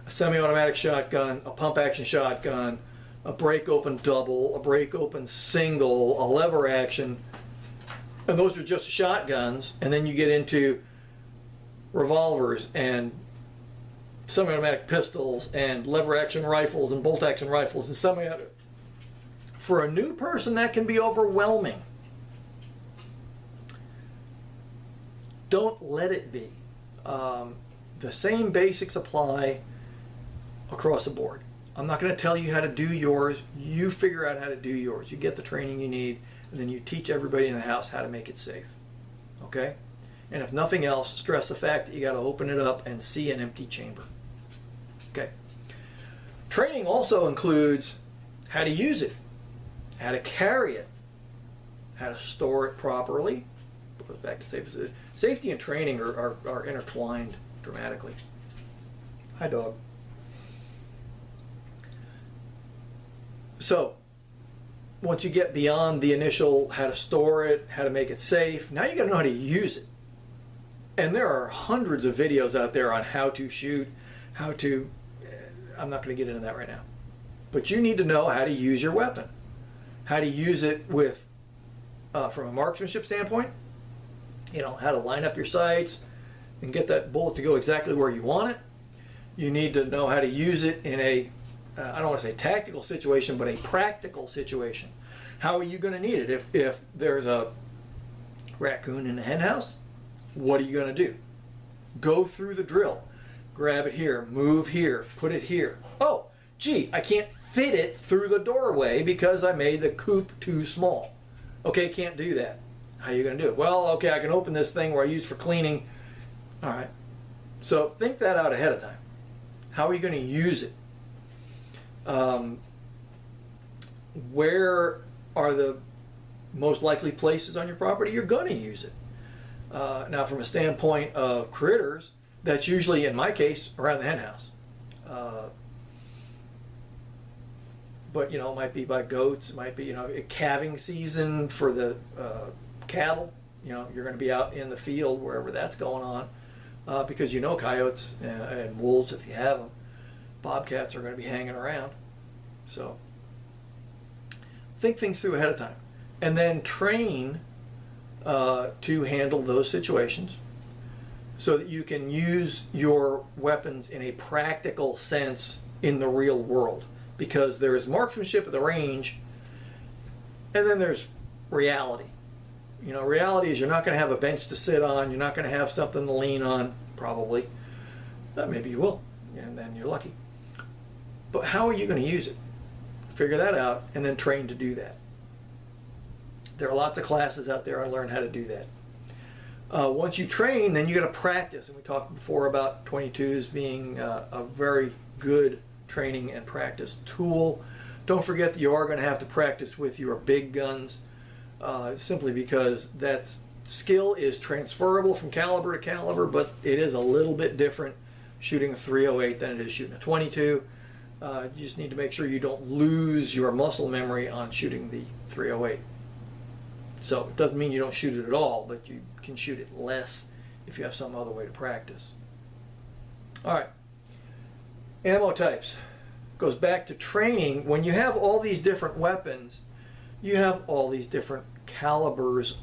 a semi-automatic shotgun, a pump-action shotgun, a break-open double, a break-open single, a lever action, and those are just shotguns, and then you get into revolvers and semi-automatic pistols and lever-action rifles and bolt-action rifles and semi-automatic. For a new person, that can be overwhelming. Don't let it be. The same basics apply across the board. I'm not going to tell you how to do yours. You figure out how to do yours. You get the training you need, and then you teach everybody in the house how to make it safe. Okay? And if nothing else, stress the fact that you got to open it up and see an empty chamber. Okay? Training also includes how to use it, how to carry it, how to store it properly. It goes back to safety. Safety and training are intertwined dramatically. Hi, dog. So, once you get beyond the initial how to store it, how to make it safe, now you got to know how to use it. And there are hundreds of videos out there on how to shoot, how to, I'm not going to get into that right now. But you need to know how to use your weapon, how to use it with, from a marksmanship standpoint, you know, how to line up your sights and get that bullet to go exactly where you want it. You need to know how to use it in a, I don't want to say tactical situation, but a practical situation. How are you going to need it? If there's a raccoon in the hen house, what are you going to do? Go through the drill. Grab it here, move here, put it here. Oh, gee, I can't fit it through the doorway because I made the coop too small. Okay, can't do that. How are you going to do it? Well, okay, I can open this thing where I use for cleaning. All right. So think that out ahead of time. How are you going to use it? Where are the most likely places on your property you're going to use it? Now, from a standpoint of critters, that's usually, in my case, around the hen house. But, you know, it might be by goats. It might be, you know, a calving season for the cattle. You know, you're going to be out in the field wherever that's going on, because you know coyotes and wolves, if you have them, bobcats are going to be hanging around. So think things through ahead of time, and then train to handle those situations so that you can use your weapons in a practical sense in the real world. Because there is marksmanship at the range, and then there's reality. You know, reality is you're not going to have a bench to sit on, you're not going to have something to lean on, probably. Maybe you will, and then you're lucky. But how are you going to use it? Figure that out, and then train to do that. There are lots of classes out there on learn how to do that. Once you train, then you got to practice. And we talked before about 22s being a very good training and practice tool. Don't forget that you are going to have to practice with your big guns, simply because that skill is transferable from caliber to caliber, but it is a little bit different shooting a 308 than it is shooting a 22. You just need to make sure you don't lose your muscle memory on shooting the 308. So it doesn't mean you don't shoot it at all, but you can shoot it less if you have some other way to practice. All right. Ammo types. Goes back to training. When you have all these different weapons, you have all these different calibers,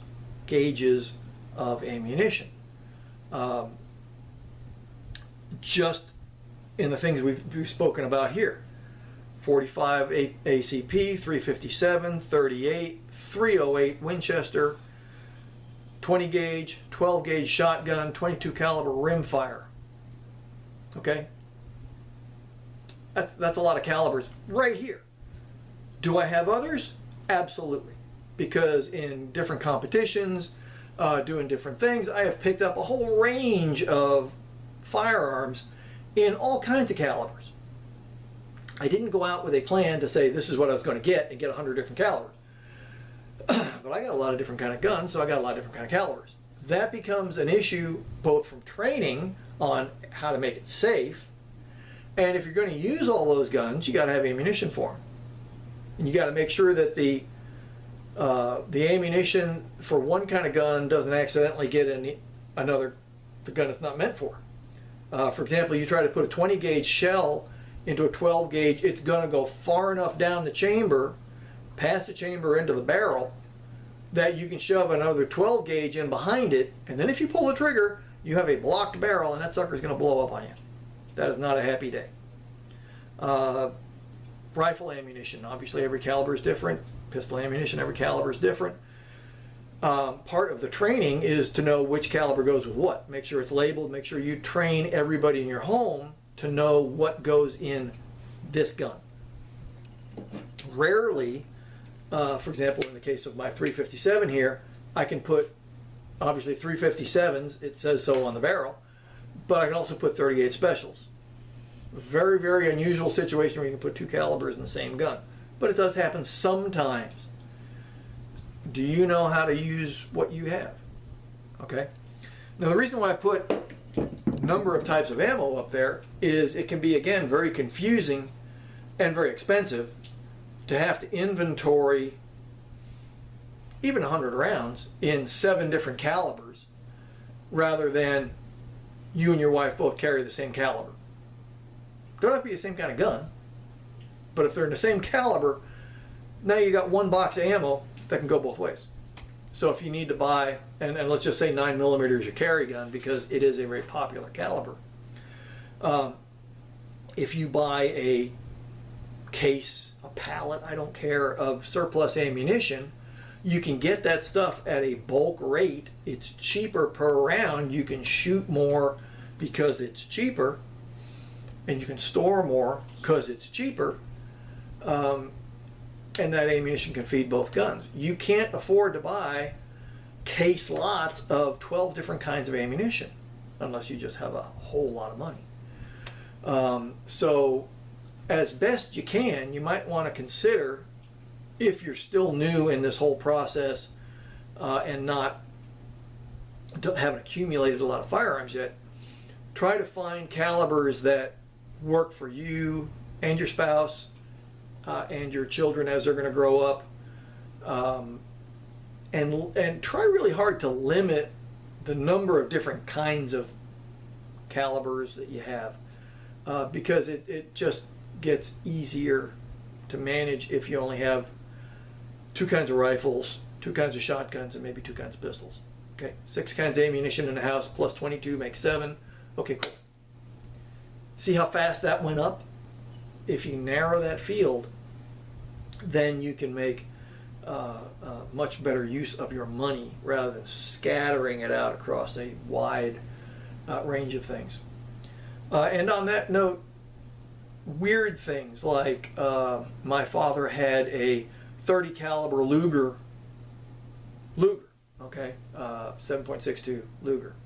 gauges of ammunition. Just in the things we've spoken about here. 45 ACP, 357, 38, 308 Winchester, 20 gauge, 12 gauge shotgun, 22 caliber rimfire. Okay? That's a lot of calibers right here. Do I have others? Absolutely. Because in different competitions, doing different things, I have picked up a whole range of firearms in all kinds of calibers. I didn't go out with a plan to say this is what I was going to get and get 100 different calibers. But I got a lot of different kind of guns, so I got a lot of different kind of calibers. That becomes an issue both from training on how to make it safe, and if you're going to use all those guns, you got to have ammunition for them. And you got to make sure that the ammunition for one kind of gun doesn't accidentally get in the gun it's not meant for. For example, you try to put a 20 gauge shell into a 12 gauge, it's going to go far enough down the chamber, past the chamber into the barrel, that you can shove another 12 gauge in behind it, and then if you pull the trigger, you have a blocked barrel and that sucker's going to blow up on you. That is not a happy day. Rifle ammunition, obviously every caliber is different. Pistol ammunition, every caliber is different. Part of the training is to know which caliber goes with what. Make sure it's labeled, make sure you train everybody in your home to know what goes in this gun. Rarely, for example, in the case of my 357 here, I can put, obviously 357s, it says so on the barrel, but I can also put 38 specials. Very, very unusual situation where you can put two calibers in the same gun. But it does happen sometimes. Do you know how to use what you have? Okay. Now the reason why I put number of types of ammo up there is it can be, again, very confusing and very expensive to have to inventory even 100 rounds in 7 different calibers rather than you and your wife both carry the same caliber. Don't have to be the same kind of gun, but if they're in the same caliber, now you got one box of ammo that can go both ways. So if you need to buy, and let's just say 9mm is your carry gun because it is a very popular caliber. If you buy a case, a pallet, I don't care, of surplus ammunition, you can get that stuff at a bulk rate. It's cheaper per round. You can shoot more because it's cheaper, and you can store more because it's cheaper. And that ammunition can feed both guns. You can't afford to buy case lots of 12 different kinds of ammunition unless you just have a whole lot of money. So as best you can, you might want to consider, if you're still new in this whole process and haven't accumulated a lot of firearms yet, try to find calibers that work for you and your spouse and your children as they're going to grow up, and try really hard to limit the number of different kinds of calibers that you have, because it just gets easier to manage if you only have 2 kinds of rifles, 2 kinds of shotguns, and maybe 2 kinds of pistols. Okay, 6 kinds of ammunition in the house plus 22 makes 7. Okay, cool. See how fast that went up? If you narrow that field, then you can make much better use of your money rather than scattering it out across a wide range of things. And on that note, weird things like my father had a 30 caliber Luger, okay, 7.62 Luger.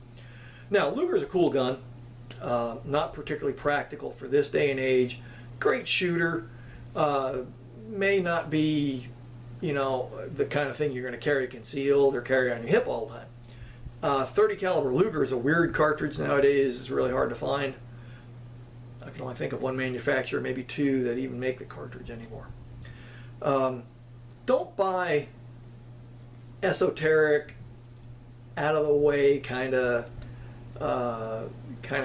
Now, Luger's a cool gun, not particularly practical for this day and age. Great shooter, may not be, you know, the kind of thing you're going to carry concealed or carry on your hip all the time. 30 caliber Luger is a weird cartridge nowadays. It's really hard to find. I can only think of one manufacturer, maybe 2, that even make the cartridge anymore. Don't buy esoteric, out of the way kind of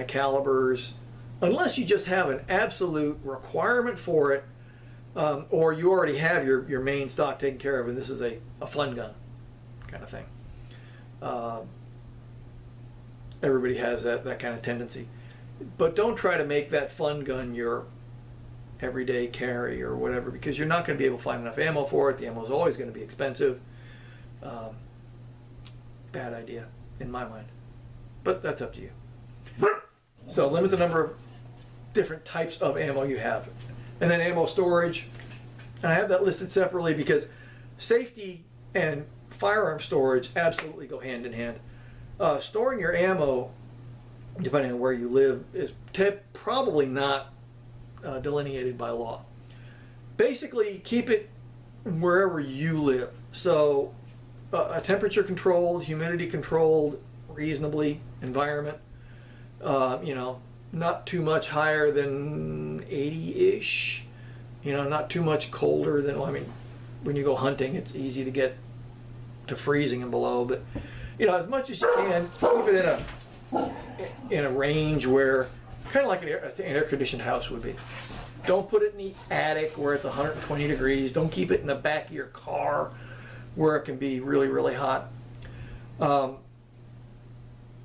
calibers unless you just have an absolute requirement for it, or you already have your main stock taken care of and this is a fun gun kind of thing. Everybody has that kind of tendency. But don't try to make that fun gun your everyday carry or whatever, because you're not going to be able to find enough ammo for it. The ammo is always going to be expensive. Bad idea in my mind, but that's up to you. So limit the number of different types of ammo you have. And then ammo storage, and I have that listed separately because safety and firearm storage absolutely go hand in hand. Storing your ammo, depending on where you live, is probably not delineated by law. Basically, keep it wherever you live. So a temperature controlled, humidity controlled, reasonably environment, you know, not too much higher than 80-ish, you know, not too much colder than, I mean, when you go hunting, it's easy to get to freezing and below, but, you know, as much as you can, keep it in a range where, kind of like an air-conditioned house would be. Don't put it in the attic where it's 120 degrees. Don't keep it in the back of your car where it can be really, really hot.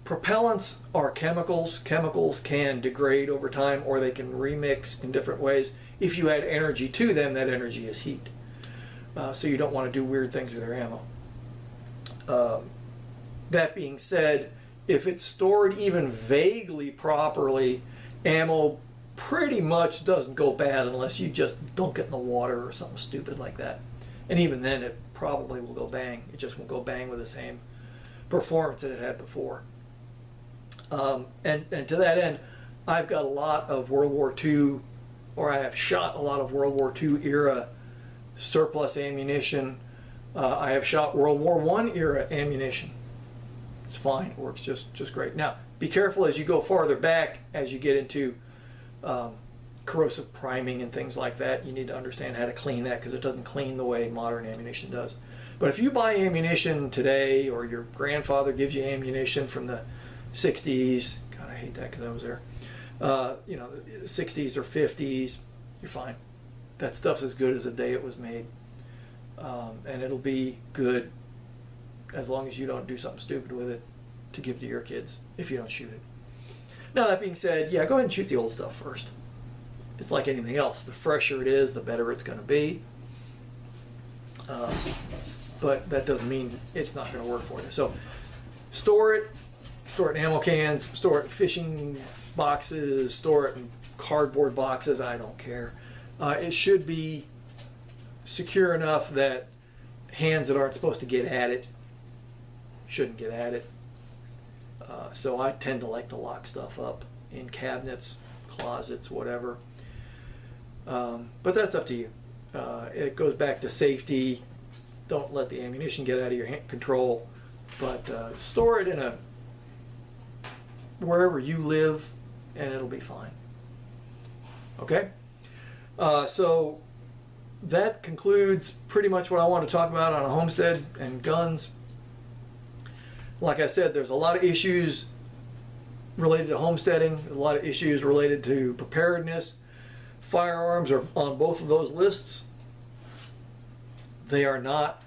Propellants are chemicals. Chemicals can degrade over time, or they can remix in different ways. If you add energy to them, that energy is heat. So you don't want to do weird things with your ammo. That being said, if it's stored even vaguely properly, ammo pretty much doesn't go bad unless you just dunk it in the water or something stupid like that. And even then, it probably will go bang. It just won't go bang with the same performance that it had before. And to that end, I've got a lot of World War II, or I have shot a lot of World War II era surplus ammunition. I have shot World War I era ammunition. It's fine. It works just great. Now, be careful as you go farther back, as you get into corrosive priming and things like that. You need to understand how to clean that, because it doesn't clean the way modern ammunition does. But if you buy ammunition today, or your grandfather gives you ammunition from the 60s, God, I hate that because I was there, you know, the 60s or 50s, you're fine. That stuff's as good as the day it was made. And it'll be good as long as you don't do something stupid with it to give to your kids if you don't shoot it. Now, that being said, yeah, go ahead and shoot the old stuff first. It's like anything else. The fresher it is, the better it's going to be. But that doesn't mean it's not going to work for you. So store it in ammo cans, store it in fishing boxes, store it in cardboard boxes, I don't care. It should be secure enough that hands that aren't supposed to get at it shouldn't get at it. So I tend to like to lock stuff up in cabinets, closets, whatever. But that's up to you. It goes back to safety. Don't let the ammunition get out of your control, but store it in wherever you live, and it'll be fine. Okay? So that concludes pretty much what I want to talk about on a homestead and guns. Like I said, there's a lot of issues related to homesteading, a lot of issues related to preparedness. Firearms are on both of those lists. They are not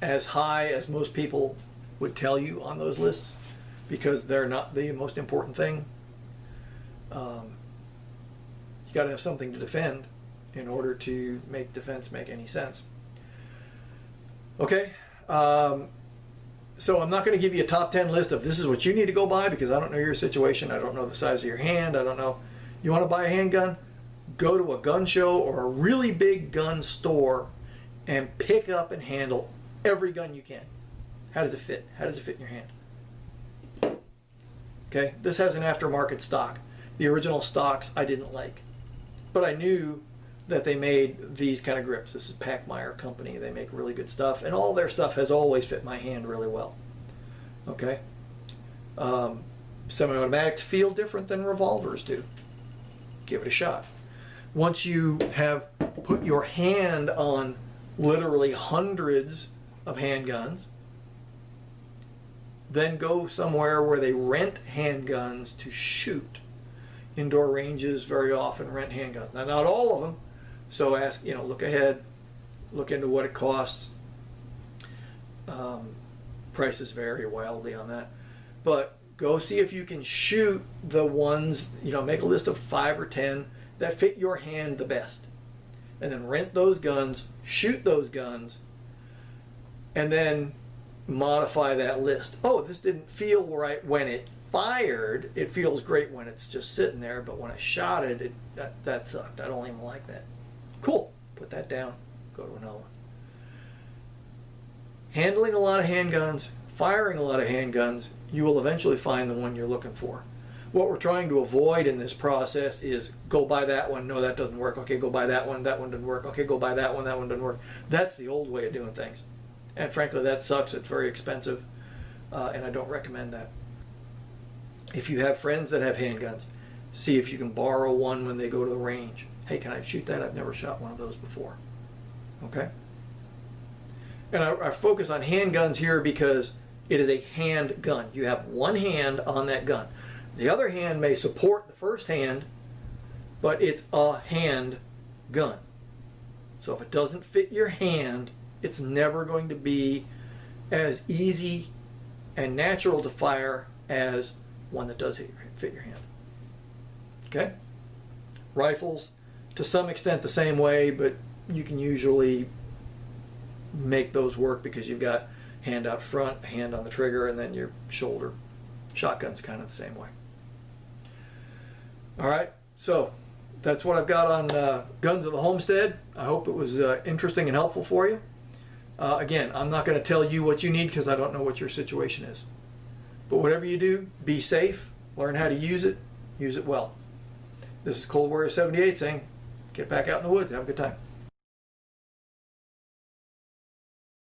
as high as most people would tell you on those lists, because they're not the most important thing. You got to have something to defend in order to make defense make any sense. Okay, so I'm not going to give you a top 10 list of this is what you need to go buy, because I don't know your situation. I don't know the size of your hand. I don't know. You want to buy a handgun? Go to a gun show or a really big gun store and pick up and handle every gun you can. How does it fit? How does it fit in your hand? Okay, this has an aftermarket stock. The original stocks I didn't like, but I knew that they made these kind of grips. This is Packmeyer company. They make really good stuff, and all their stuff has always fit my hand really well. Okay, semi-automatics feel different than revolvers do. Give it a shot. Once you have put your hand on literally hundreds of handguns, then go somewhere where they rent handguns to shoot. Indoor ranges very often rent handguns. Now, not all of them, so ask, you know, look ahead, look into what it costs. Prices vary wildly on that, but Go see if you can shoot the ones, you know, make a list of 5 or 10 that fit your hand the best. And then rent those guns, shoot those guns, and then modify that list. Oh, this didn't feel right when it fired. It feels great when it's just sitting there, but when I shot it, that sucked. I don't even like that. Cool. Put that down. Go to another one. Handling a lot of handguns, firing a lot of handguns, you will eventually find the one you're looking for. What we're trying to avoid in this process is go buy that one, no, that doesn't work, okay, go buy that one doesn't work, okay, go buy that one doesn't work. That's the old way of doing things. And frankly, that sucks. It's very expensive, and I don't recommend that. If you have friends that have handguns, see if you can borrow one when they go to the range. Hey, can I shoot that? I've never shot one of those before. Okay? And I focus on handguns here because it is a handgun. You have one hand on that gun. The other hand may support the first hand, but it's a hand gun. So if it doesn't fit your hand, it's never going to be as easy and natural to fire as one that does fit your hand. Okay? Rifles, to some extent the same way, but you can usually make those work because you've got hand out front, hand on the trigger, and then your shoulder. Shotgun's kind of the same way. All right, so that's what I've got on Guns of the Homestead. I hope it was interesting and helpful for you. Again, I'm not going to tell you what you need because I don't know what your situation is. But whatever you do, be safe, learn how to use it well. This is Cold Warrior 78 saying, get back out in the woods, have a good time.